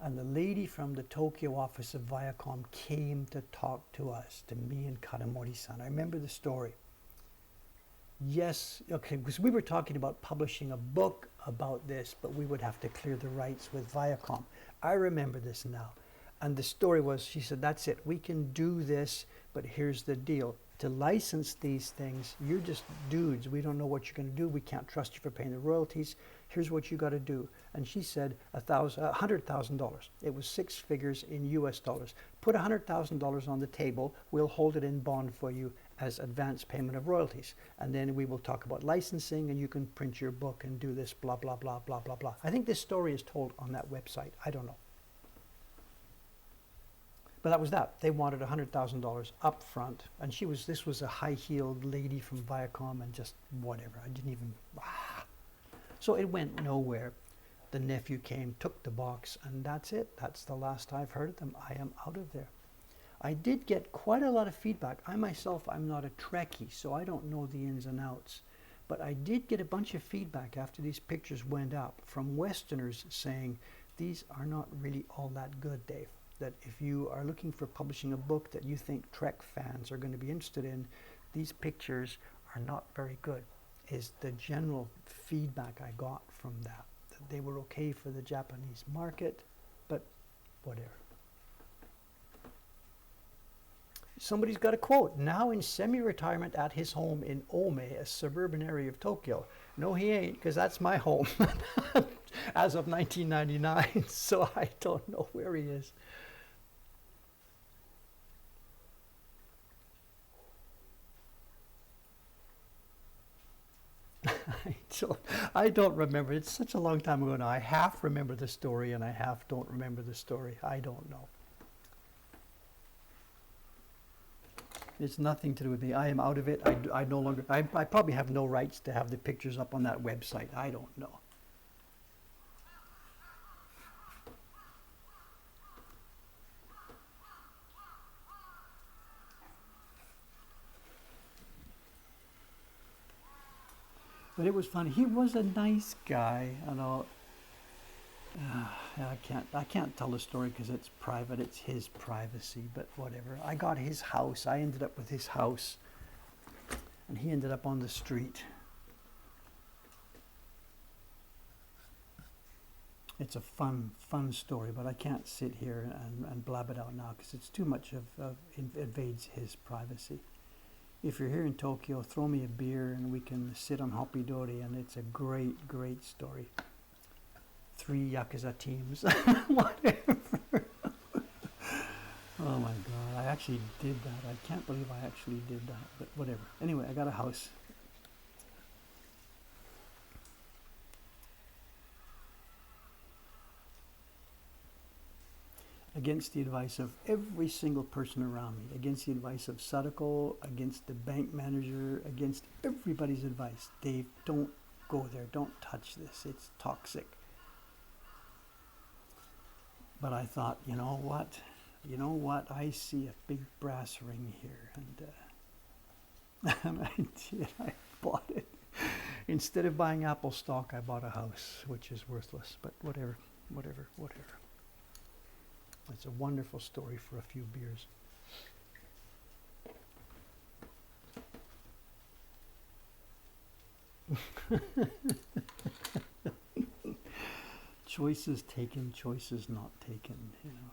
Speaker 1: And the lady from the Tokyo office of Viacom came to talk to us, to me and Katamori-san. I remember the story. Yes, okay, because we were talking about publishing a book about this, but we would have to clear the rights with Viacom. I remember this now. And the story was, she said, that's it. We can do this, but here's the deal. To license these things, you're just dudes. We don't know what you're going to do. We can't trust you for paying the royalties. Here's what you got to do. And she said $100,000. It was 6 figures in US dollars. Put $100,000 on the table. We'll hold it in bond for you as advance payment of royalties. And then we will talk about licensing, and you can print your book and do this, blah, blah, blah, blah, blah, blah. I think this story is told on that website. I don't know. But that was that. They wanted $100,000 up front. And this was a high-heeled lady from Viacom, and just whatever. I didn't even, So it went nowhere. The nephew came, took the box, and that's it. That's the last I've heard of them. I am out of there. I did get quite a lot of feedback. I myself, I'm not a Trekkie, so I don't know the ins and outs. But I did get a bunch of feedback after these pictures went up from Westerners saying, these are not really all that good, Dave. That if you are looking for publishing a book that you think Trek fans are going to be interested in, these pictures are not very good, is the general feedback I got from that. That they were okay for the Japanese market, but whatever. Somebody's got a quote, now in semi-retirement at his home in Ome, a suburban area of Tokyo. No, he ain't, because that's my home as of 1999, so I don't know where he is. I don't remember. It's such a long time ago now. I half remember the story and I half don't remember the story. I don't know. It's nothing to do with me. I am out of it. I no longer, I probably have no rights to have the pictures up on that website. I don't know. But it was fun. He was a nice guy, and all. I can't tell the story because it's private. It's his privacy, but whatever. I got his house. I ended up with his house, and he ended up on the street. It's a fun story, but I can't sit here and blab it out now because it's too much invades his privacy. If you're here in Tokyo, throw me a beer and we can sit on Hoppidori, and it's a great, great story. 3 Yakuza teams, whatever. Oh my God, I actually did that. I can't believe I actually did that, but whatever. Anyway, I got a house. Against the advice of every single person around me, against the advice of Sadako, against the bank manager, against everybody's advice. Dave, don't go there, don't touch this, it's toxic. But I thought, you know what, I see a big brass ring here, and I did, I bought it. Instead of buying Apple stock, I bought a house, which is worthless, but whatever. It's a wonderful story for a few beers. Choices taken, choices not taken, you know.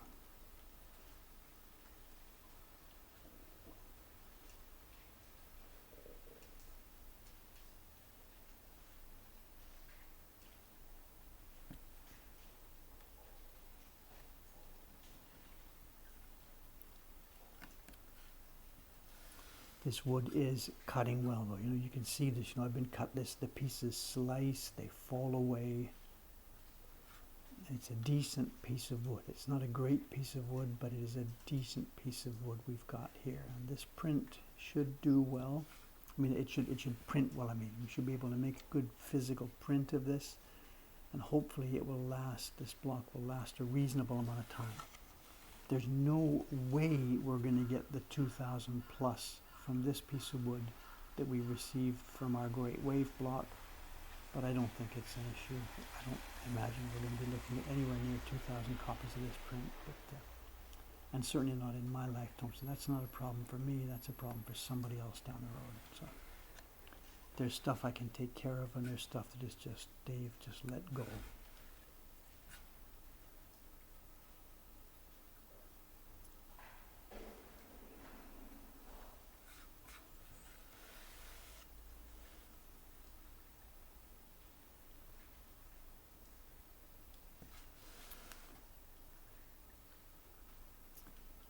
Speaker 1: This wood is cutting well, though. You know, you can see this. You know, I've been cut this. The pieces slice, they fall away. It's a decent piece of wood. It's not a great piece of wood, but it is a decent piece of wood we've got here. And this print should do well. I mean, it should print well. I mean, you should be able to make a good physical print of this, and hopefully it will last, this block will last a reasonable amount of time. There's no way we're going to get the 2,000 plus from this piece of wood that we received from our Great Wave block, but I don't think it's an issue. I don't imagine we're going to be looking at anywhere near 2,000 copies of this print, but and certainly not in my lifetime. So that's not a problem for me, that's a problem for somebody else down the road. So there's stuff I can take care of, and there's stuff that is just, Dave, just let go.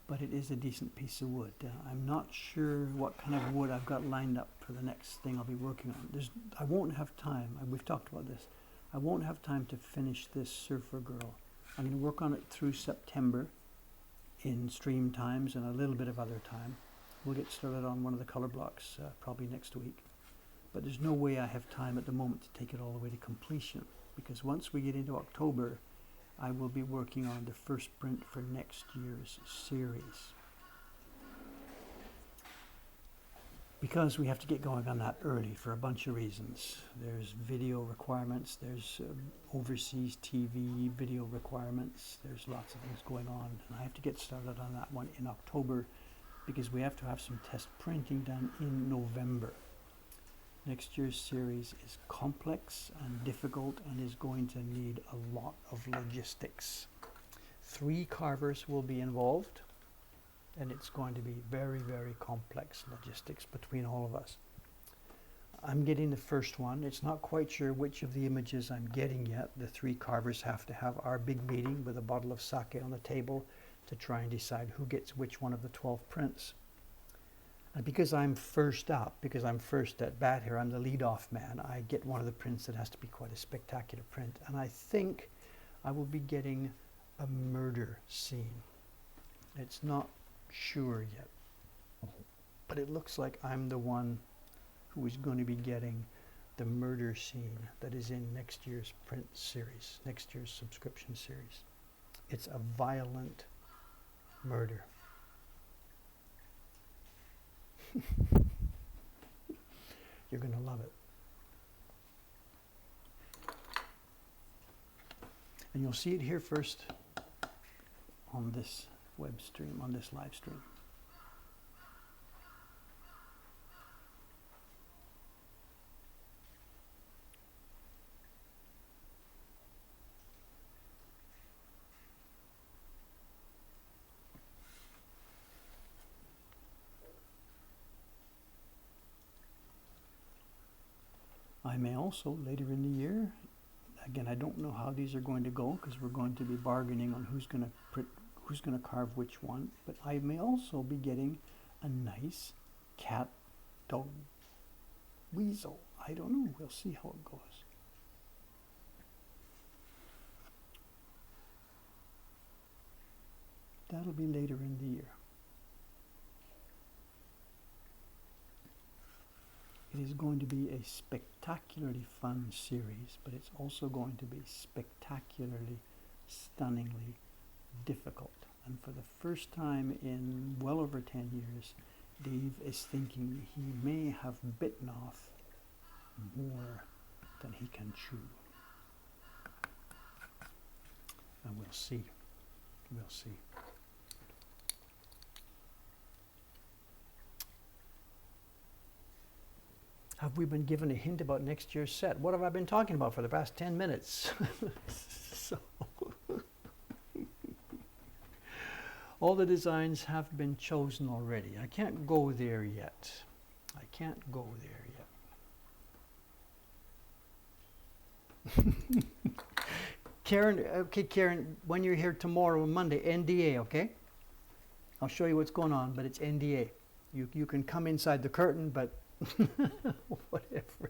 Speaker 1: But it is a decent piece of wood. I'm not sure what kind of wood I've got lined up for the next thing I'll be working on. I won't have time, we've talked about this, I won't have time to finish this Surfer Girl. I'm going to work on it through September in stream times and a little bit of other time. We'll get started on one of the color blocks probably next week. But there's no way I have time at the moment to take it all the way to completion, because once we get into October, I will be working on the first print for next year's series. Because we have to get going on that early for a bunch of reasons. There's video requirements, there's overseas TV video requirements, there's lots of things going on, and I have to get started on that one in October because we have to have some test printing done in November. Next year's series is complex and difficult and is going to need a lot of logistics. 3 carvers will be involved, and it's going to be very, very complex logistics between all of us. I'm getting the first one. It's not quite sure which of the images I'm getting yet. The 3 carvers have to have our big meeting with a bottle of sake on the table to try and decide who gets which one of the 12 prints. And because I'm first up, because I'm first at bat here, I'm the lead-off man, I get one of the prints that has to be quite a spectacular print. And I think I will be getting a murder scene. It's not sure yet, but it looks like I'm the one who is going to be getting the murder scene that is in next year's print series, next year's subscription series. It's a violent murder. You're going to love it. And you'll see it here first on this web stream, on this live stream. I may also, later in the year, again, I don't know how these are going to go because we're going to be bargaining on who's going to carve which one, but I may also be getting a nice cat, dog, weasel. I don't know. We'll see how it goes. That'll be later in the year. It is going to be a spectacularly fun series, but it's also going to be spectacularly, stunningly difficult. And for the first time in well over 10 years, Dave is thinking he may have bitten off more than he can chew. And we'll see. We'll see. Have we been given a hint about next year's set? What have I been talking about for the past 10 minutes? So all the designs have been chosen already. I can't go there yet. I can't go there yet. Karen, okay, Karen, when you're here tomorrow, Monday, NDA, okay? I'll show you what's going on, but it's NDA. You can come inside the curtain, but whatever.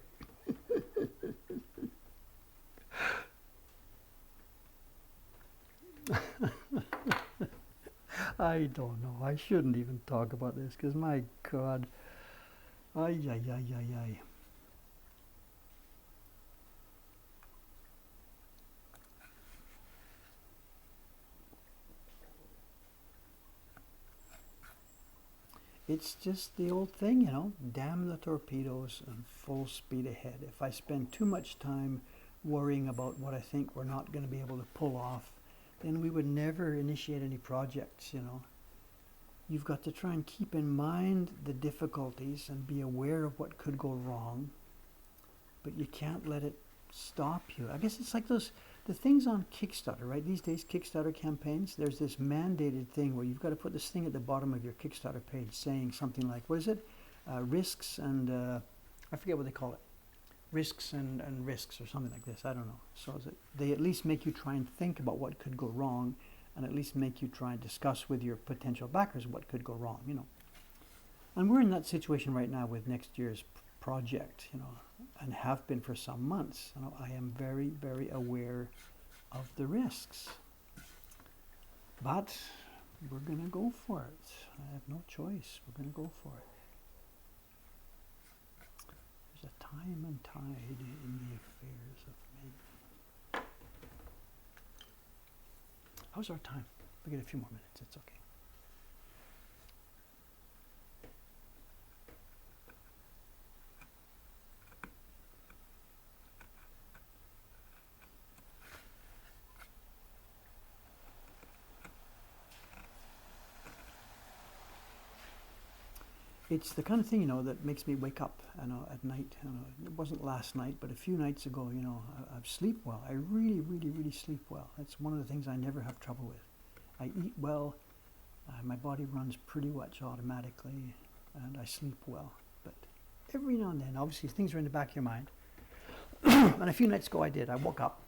Speaker 1: I don't know. I shouldn't even talk about this because, my God, Ay, ay, ay, ay, ay. It's just the old thing, you know, damn the torpedoes and full speed ahead. If I spend too much time worrying about what I think we're not going to be able to pull off, then we would never initiate any projects, you know. You've got to try and keep in mind the difficulties and be aware of what could go wrong, but you can't let it stop you. I guess it's like the things on Kickstarter, right? These days, Kickstarter campaigns, there's this mandated thing where you've got to put this thing at the bottom of your Kickstarter page saying something like, what is it? Risks and, I forget what they call it. Risks and risks or something like this. I don't know. So they at least make you try and think about what could go wrong, and at least make you try and discuss with your potential backers what could go wrong, you know. And we're in that situation right now with next year's project, you know, and have been for some months. You know, I am very, very aware of the risks. But we're going to go for it. I have no choice. We're going to go for it. There's a time and tide in the affairs of men. How's our time? We get a few more minutes. It's okay. It's the kind of thing, you know, that makes me wake up, you know, at night. You know, it wasn't last night, but a few nights ago, you know, I sleep well. I really, really, really sleep well. That's one of the things I never have trouble with. I eat well, my body runs pretty much automatically, and I sleep well. But every now and then, obviously, things are in the back of your mind. And a few nights ago, I did. I woke up,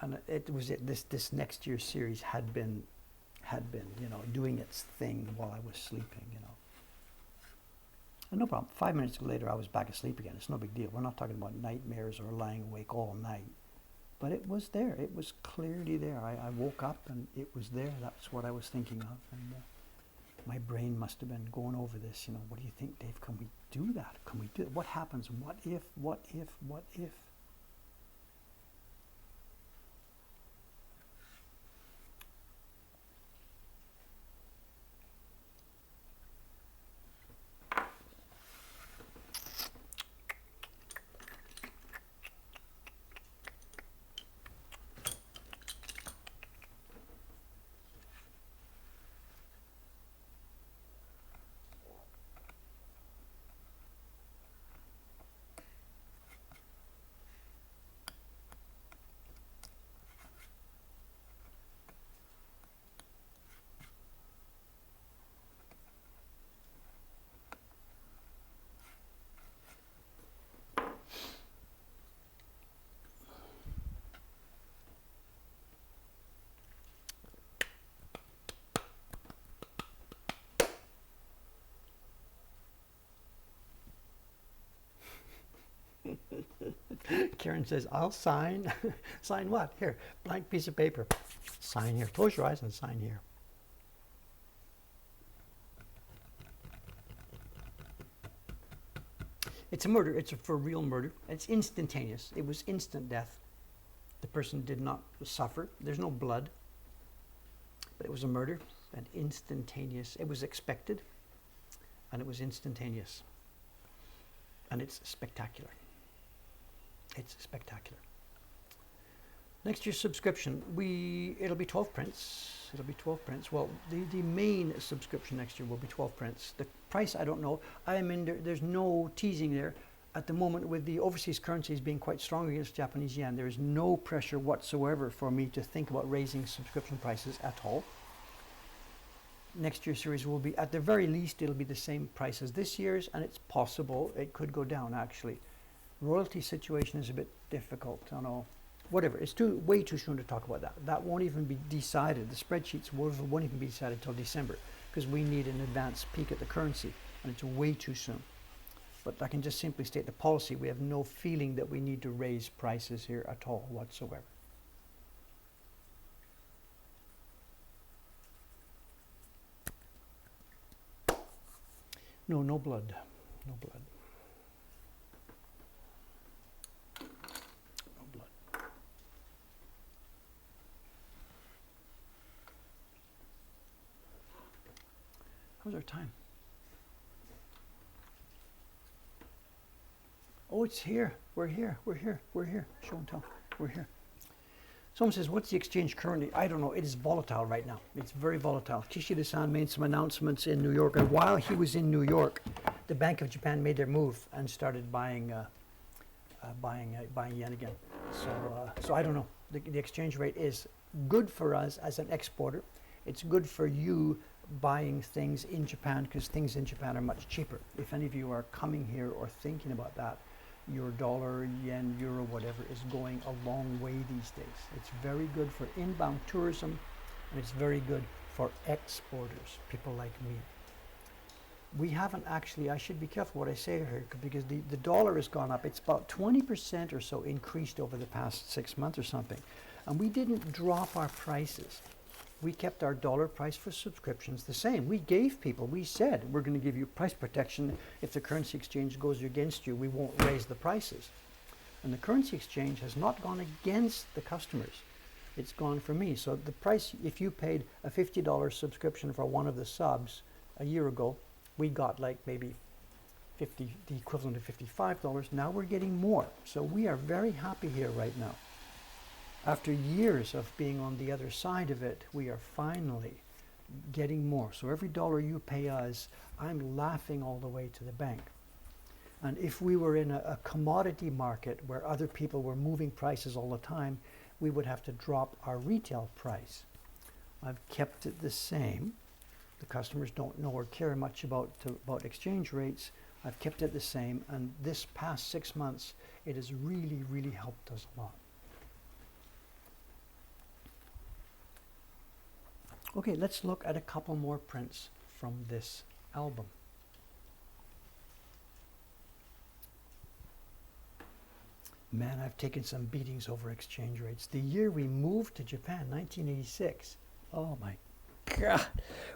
Speaker 1: and this next year's series had been, you know, doing its thing while I was sleeping, you know. And no problem. 5 minutes later, I was back asleep again. It's no big deal. We're not talking about nightmares or lying awake all night. But it was there. It was clearly there. I woke up and it was there. That's what I was thinking of. And my brain must have been going over this. You know, what do you think, Dave? Can we do that? Can we do it? What happens? What if? What if? What if? Karen says, I'll sign. Sign what? Here, blank piece of paper. Sign here. Close your eyes and sign here. It's a murder. It's a for real murder. It's instantaneous. It was instant death. The person did not suffer. There's no blood. But it was a murder and instantaneous. It was expected and it was instantaneous. And it's spectacular. It's spectacular. Next year's subscription, it'll be 12 prints. It'll be 12 prints. Well, the main subscription next year will be 12 prints. The price, I don't know. There's no teasing there. At the moment, with the overseas currencies being quite strong against Japanese yen, there is no pressure whatsoever for me to think about raising subscription prices at all. Next year's series will be, at the very least, it'll be the same price as this year's, and it's possible it could go down, actually. Royalty situation is a bit difficult, I know. Whatever, it's way too soon to talk about that. That won't even be decided. The spreadsheets won't even be decided until December, because we need an advanced peek at the currency, and it's way too soon. But I can just simply state the policy. We have no feeling that we need to raise prices here at all whatsoever. No blood. No blood. No blood. How's our time? Oh, it's here. We're here. We're here. We're here. Show and tell. We're here. Someone says, what's the exchange currently? I don't know. It is volatile right now. It's very volatile. Kishida-san made some announcements in New York. And while he was in New York, the Bank of Japan made their move and started buying yen again. So I don't know. The exchange rate is good for us as an exporter. It's good for you buying things in Japan because things in Japan are much cheaper. If any of you are coming here or thinking about that, your dollar, yen, euro, whatever is going a long way these days. It's very good for inbound tourism, and it's very good for exporters, people like me. We haven't actually, I should be careful what I say here, because the dollar has gone up. It's about 20% or so increased over the past 6 months or something. And we didn't drop our prices. We kept our dollar price for subscriptions the same. We gave people, we said, we're going to give you price protection. If the currency exchange goes against you, we won't raise the prices. And the currency exchange has not gone against the customers. It's gone for me. So the price, if you paid a $50 subscription for one of the subs a year ago, we got like maybe the equivalent of $55. Now we're getting more. So we are very happy here right now. After years of being on the other side of it, we are finally getting more. So every dollar you pay us, I'm laughing all the way to the bank. And if we were in a commodity market where other people were moving prices all the time, we would have to drop our retail price. I've kept it the same. The customers don't know or care much about exchange rates. I've kept it the same. And this past 6 months, it has really, really helped us a lot. Okay, let's look at a couple more prints from this album. Man, I've taken some beatings over exchange rates. The year we moved to Japan, 1986. Oh my God,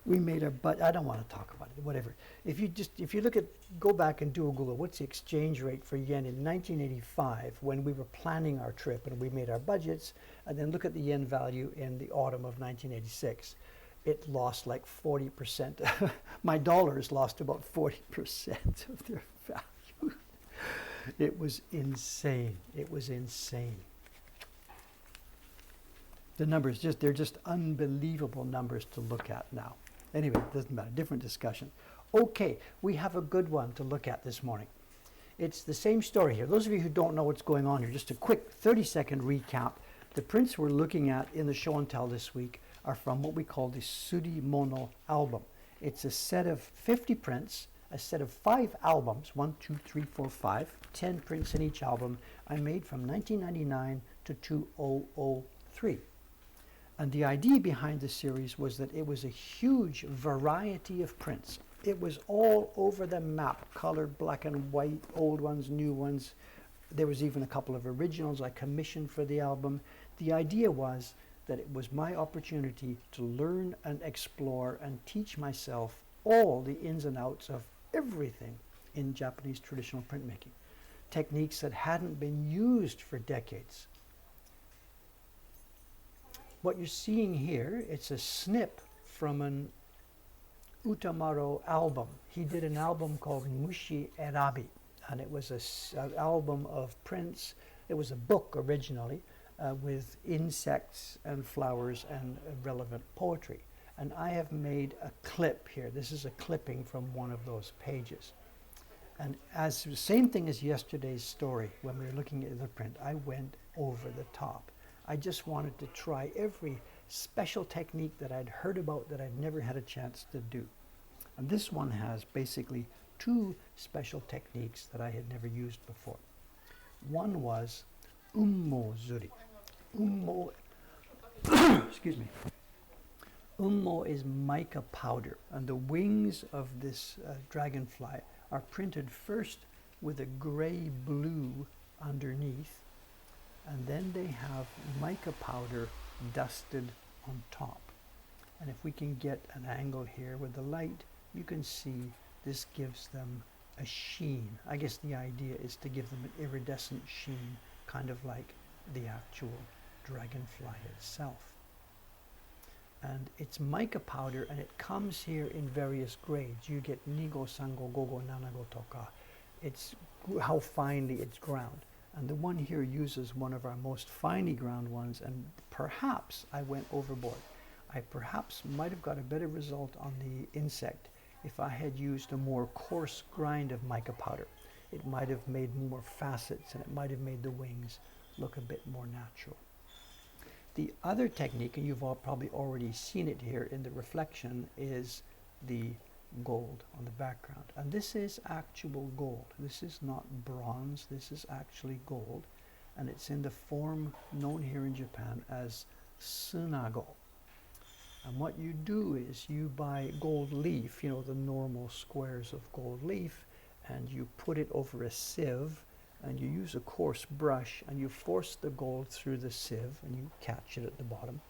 Speaker 1: we made our budget. I don't want to talk about it, whatever. If you look at, go back and do a Google, what's the exchange rate for yen in 1985 when we were planning our trip and we made our budgets, and then look at the yen value in the autumn of 1986. It lost like 40%. My dollars lost about 40% of their value. It was insane. It was insane. The numbers, they're just unbelievable numbers to look at now. Anyway, it doesn't matter, different discussion. Okay, we have a good one to look at this morning. It's the same story here. Those of you who don't know what's going on here, just a quick 30-second recap. The prints we're looking at in the show and tell this week are from what we call the Surimono album. It's a set of 50 prints, a set of 5 albums, 1, 2, 3, 4, 5, 10 prints in each album. I made from 1999 to 2003. And the idea behind the series was that it was a huge variety of prints. It was all over the map, colored, black and white, old ones, new ones. There was even a couple of originals I commissioned for the album. The idea was that it was my opportunity to learn and explore and teach myself all the ins and outs of everything in Japanese traditional printmaking. Techniques that hadn't been used for decades. What you're seeing here, it's a snip from an Utamaro album. He did an album called Mushi Erabi, and it was an album of prints. It was a book originally with insects and flowers and relevant poetry. And I have made a clip here. This is a clipping from one of those pages. And as the same thing as yesterday's story, when we were looking at the print, I went over the top. I just wanted to try every special technique that I'd heard about that I'd never had a chance to do. And this one has basically 2 special techniques that I had never used before. One was ummo zuri. Ummo, excuse me. Ummo is mica powder, and the wings of this dragonfly are printed first with a gray-blue underneath, and then they have mica powder dusted on top. And if we can get an angle here with the light, you can see this gives them a sheen. I guess the idea is to give them an iridescent sheen, kind of like the actual dragonfly itself. And it's mica powder, and it comes here in various grades. You get Nigo, Sango, Gogo, Nanago, Toka. It's how finely it's ground. And the one here uses one of our most finely ground ones, and perhaps I went overboard. I perhaps might have got a better result on the insect if I had used a more coarse grind of mica powder. It might have made more facets, and it might have made the wings look a bit more natural. The other technique, and you've all probably already seen it here in the reflection, is the gold on the background. And this is actual gold. This is not bronze, this is actually gold. And it's in the form known here in Japan as tsunago. And what you do is you buy gold leaf, you know, the normal squares of gold leaf, and you put it over a sieve, and you use a coarse brush, and you force the gold through the sieve, and you catch it at the bottom,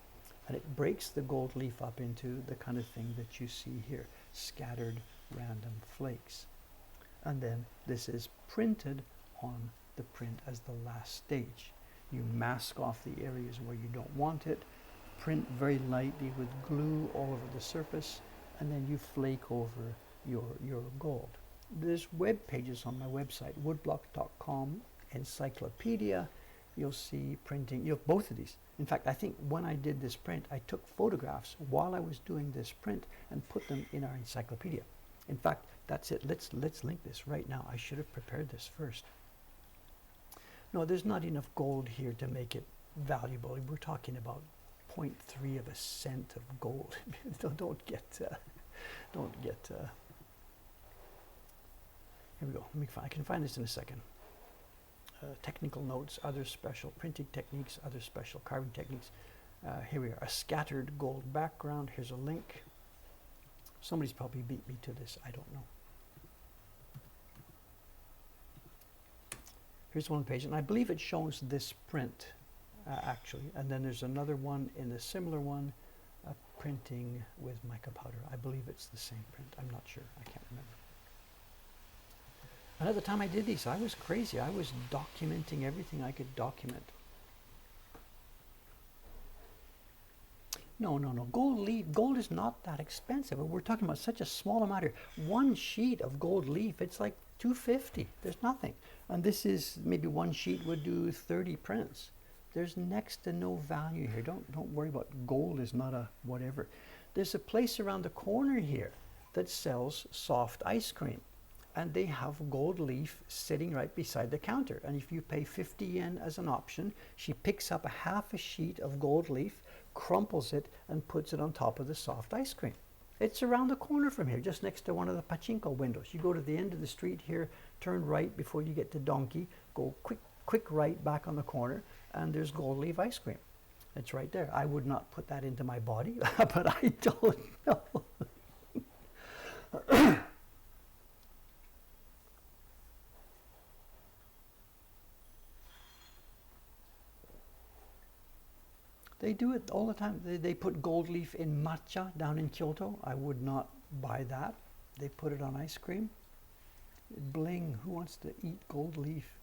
Speaker 1: and it breaks the gold leaf up into the kind of thing that you see here, scattered random flakes. And then this is printed on the print as the last stage. You mask off the areas where you don't want it, print very lightly with glue all over the surface, and then you flake over your gold. There's web pages on my website, woodblock.com, encyclopedia. You'll see printing, both of these. In fact, I think when I did this print, I took photographs while I was doing this print and put them in our encyclopedia. In fact, that's it. Let's link this right now. I should have prepared this first. No, there's not enough gold here to make it valuable. We're talking about 0.3 of a cent of gold. don't get. Here we go. I can find this in a second. Technical notes, other special printing techniques, other special carving techniques. Here we are, a scattered gold background. Here's a link. Somebody's probably beat me to this, I don't know. Here's one page, and I believe it shows this print, actually. And then there's another one in a similar one, printing with mica powder. I believe it's the same print. I'm not sure. I can't remember. And at the time I did these, I was crazy. I was documenting everything I could document. No. Gold is not that expensive. We're talking about such a small amount here. One sheet of gold leaf, it's like $2.50. There's nothing. And this is, maybe one sheet would do 30 prints. There's next to no value here. Don't worry about gold is not a whatever. There's a place around the corner here that sells soft ice cream. And they have gold leaf sitting right beside the counter. And if you pay 50 yen as an option, she picks up a half a sheet of gold leaf, crumples it, and puts it on top of the soft ice cream. It's around the corner from here, just next to one of the pachinko windows. You go to the end of the street here, turn right before you get to Donkey, go quick right back on the corner, and there's gold leaf ice cream. It's right there. I would not put that into my body, but I don't know. They do it all the time. They put gold leaf in matcha down in Kyoto. I would not buy that. They put it on ice cream. Bling, who wants to eat gold leaf?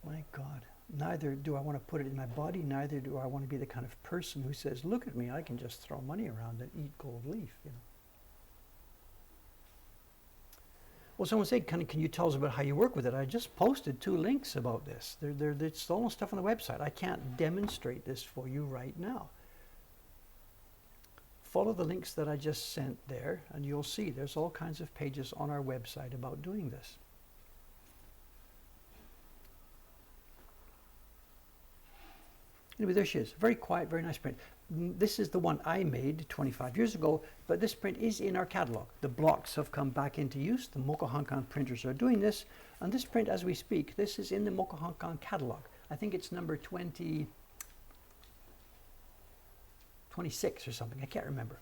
Speaker 1: My God. Neither do I want to put it in my body, neither do I want to be the kind of person who says, look at me, I can just throw money around and eat gold leaf, you know. Well, someone said, can you tell us about how you work with it? I just posted 2 links about this. It's all stuff on the website. I can't demonstrate this for you right now. Follow the links that I just sent there, and you'll see there's all kinds of pages on our website about doing this. Anyway, there she is. Very quiet, very nice print. This is the one I made 25 years ago, but this print is in our catalog. The blocks have come back into use. The Mokuhankan printers are doing this. And this print, as we speak, this is in the Mokuhankan catalog. I think it's number 26 or something. I can't remember.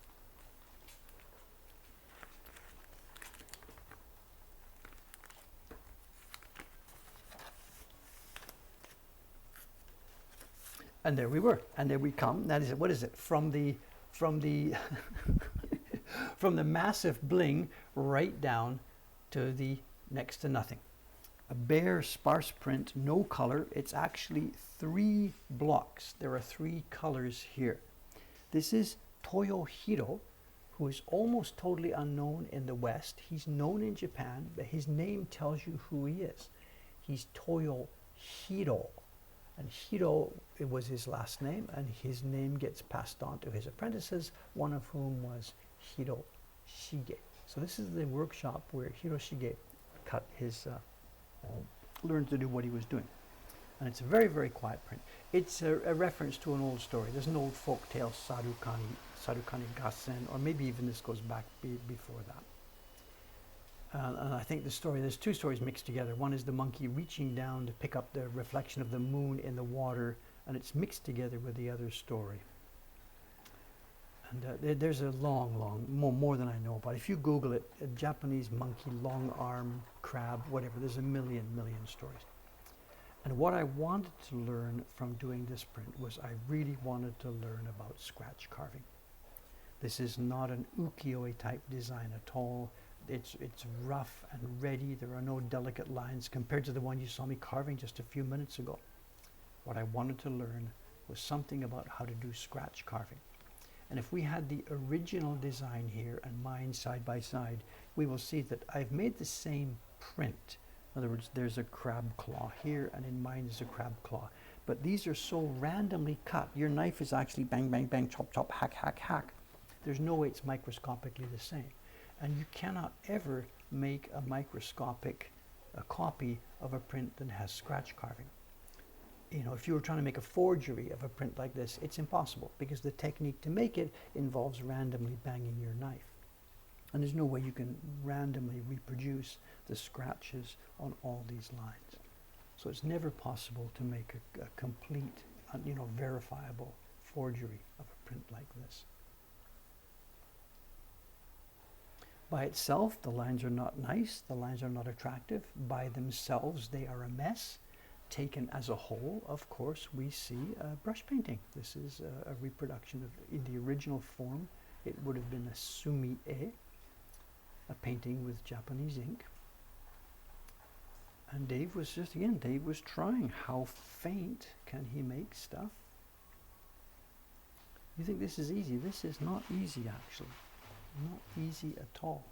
Speaker 1: And there we were, and there we come. That is it. What is it? From the from the massive bling right down to the next to nothing. A bare, sparse print, no color. It's actually 3 blocks. There are 3 colors here. This is Toyohiro, who is almost totally unknown in the West. He's known in Japan, but his name tells you who he is. He's Toyohiro. And Hiro, it was his last name, and his name gets passed on to his apprentices, one of whom was Hiroshige. So this is the workshop where Hiroshige cut his, learned to do what he was doing. And it's a very, very quiet print. It's a reference to an old story. There's an old folk tale, Sarukani Gassen, or maybe even this goes back before that. And I think the story, there's 2 stories mixed together. One is the monkey reaching down to pick up the reflection of the moon in the water, and it's mixed together with the other story. And there's a more than I know about. If you Google it, a Japanese monkey, long arm, crab, whatever, there's a million stories. And what I wanted to learn from doing this print was I really wanted to learn about scratch carving. This is not an ukiyo-e type design at all. It's rough and ready. There are no delicate lines compared to the one you saw me carving just a few minutes ago. What I wanted to learn was something about how to do scratch carving. And if we had the original design here and mine side by side, we will see that I've made the same print. In other words, there's a crab claw here, and in mine is a crab claw. But these are so randomly cut. Your knife is actually bang, bang, bang, chop, chop, hack, hack, hack. There's no way it's microscopically the same. And you cannot ever make a microscopic copy of a print that has scratch carving. You know, if you were trying to make a forgery of a print like this, it's impossible because the technique to make it involves randomly banging your knife. And there's no way you can randomly reproduce the scratches on all these lines. So it's never possible to make a complete, verifiable forgery of a print like this. By itself, the lines are not nice, the lines are not attractive. By themselves, they are a mess. Taken as a whole, of course, we see brush painting. This is a reproduction of, in the original form, it would have been a sumi-e, a painting with Japanese ink. And Dave was trying. How faint can he make stuff? You think this is easy? This is not easy, actually. Not easy at all.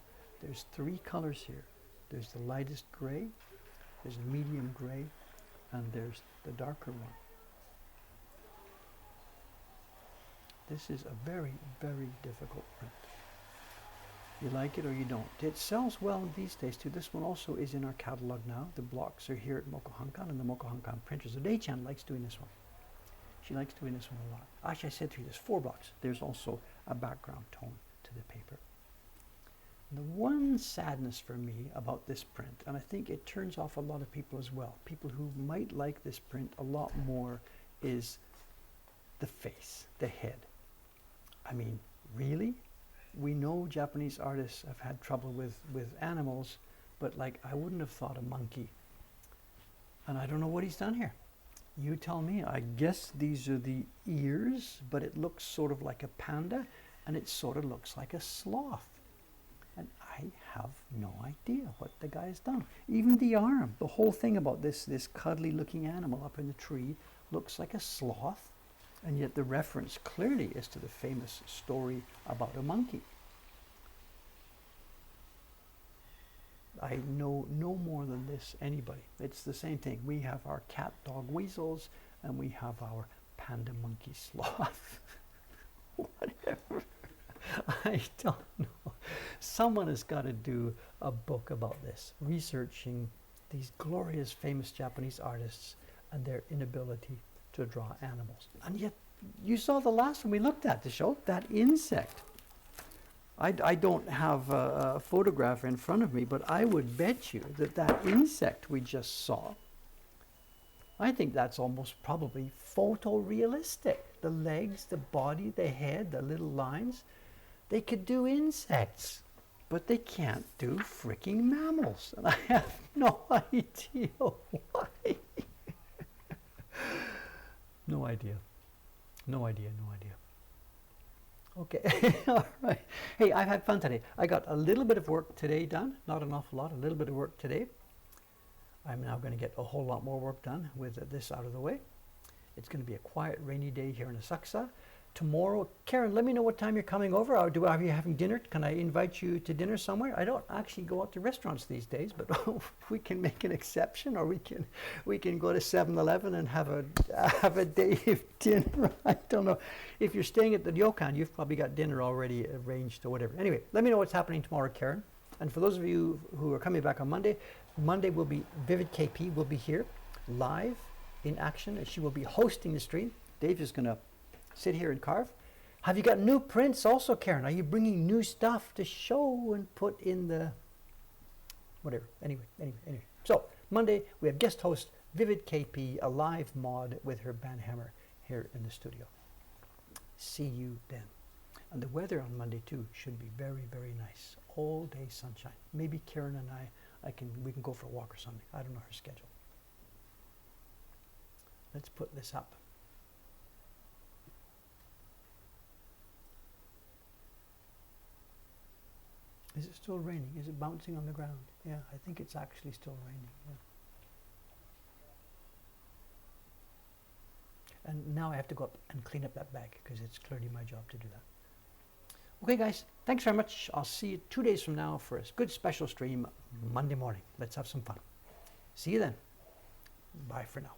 Speaker 1: There's 3 colors here. There's the lightest gray, there's a medium gray, and there's the darker one. This is a very, very difficult print. You like it or you don't. It sells well these days too. This one also is in our catalog now. The blocks are here at Mokohankan and the Mokohankan printers. Dei-chan likes doing this one. She likes doing this one a lot. Actually, I said to you, there's 4 blocks. There's also a background tone to the paper. The one sadness for me about this print, and I think it turns off a lot of people as well, people who might like this print a lot more, is the face, the head. I mean, really? We know Japanese artists have had trouble with animals, but like, I wouldn't have thought a monkey. And I don't know what he's done here. You tell me. I guess these are the ears, but it looks sort of like a panda, and it sort of looks like a sloth. And I have no idea what the guy's done. Even the arm, the whole thing about this cuddly looking animal up in the tree looks like a sloth, and yet the reference clearly is to the famous story about a monkey. I know no more than this anybody. It's the same thing. We have our cat, dog, weasels, and we have our panda, monkey, sloth. Whatever. I don't know. Someone has got to do a book about this, researching these glorious, famous Japanese artists and their inability to draw animals. And yet, you saw the last one we looked at, the show, that insect. I don't have a photograph in front of me, but I would bet you that that insect we just saw, I think that's almost probably photorealistic. The legs, the body, the head, the little lines. They could do insects, but they can't do freaking mammals. And I have no idea why. No idea. No idea, no idea. Okay, all right. Hey, I've had fun today. I got a little bit of work today done, not an awful lot, a little bit of work today. I'm now going to get a whole lot more work done with this out of the way. It's going to be a quiet, rainy day here in Asaksa. Tomorrow, Karen, let me know what time you're coming over. Or are you having dinner? Can I invite you to dinner somewhere? I don't actually go out to restaurants these days, but we can make an exception, or we can go to 7-Eleven and have a day of dinner. I don't know. If you're staying at the ryokan, you've probably got dinner already arranged or whatever. Anyway, let me know what's happening tomorrow, Karen. And for those of you who are coming back on Monday, Monday will be Vivid KP will be here live in action, and she will be hosting the stream. Dave is going to sit here and carve. Have you got new prints also, Karen? Are you bringing new stuff to show and put in the whatever? Anyway. So Monday we have guest host Vivid KP, a live mod with her bandhammer here in the studio. See you then. And the weather on Monday too should be very, very nice. All day sunshine. Maybe Karen and we can go for a walk or something. I don't know her schedule. Let's put this up. Is it still raining? Is it bouncing on the ground? Yeah, I think it's actually still raining. Yeah. And now I have to go up and clean up that bag because it's clearly my job to do that. Okay, guys, thanks very much. I'll see you 2 days from now for a good special stream Monday morning. Let's have some fun. See you then. Bye for now.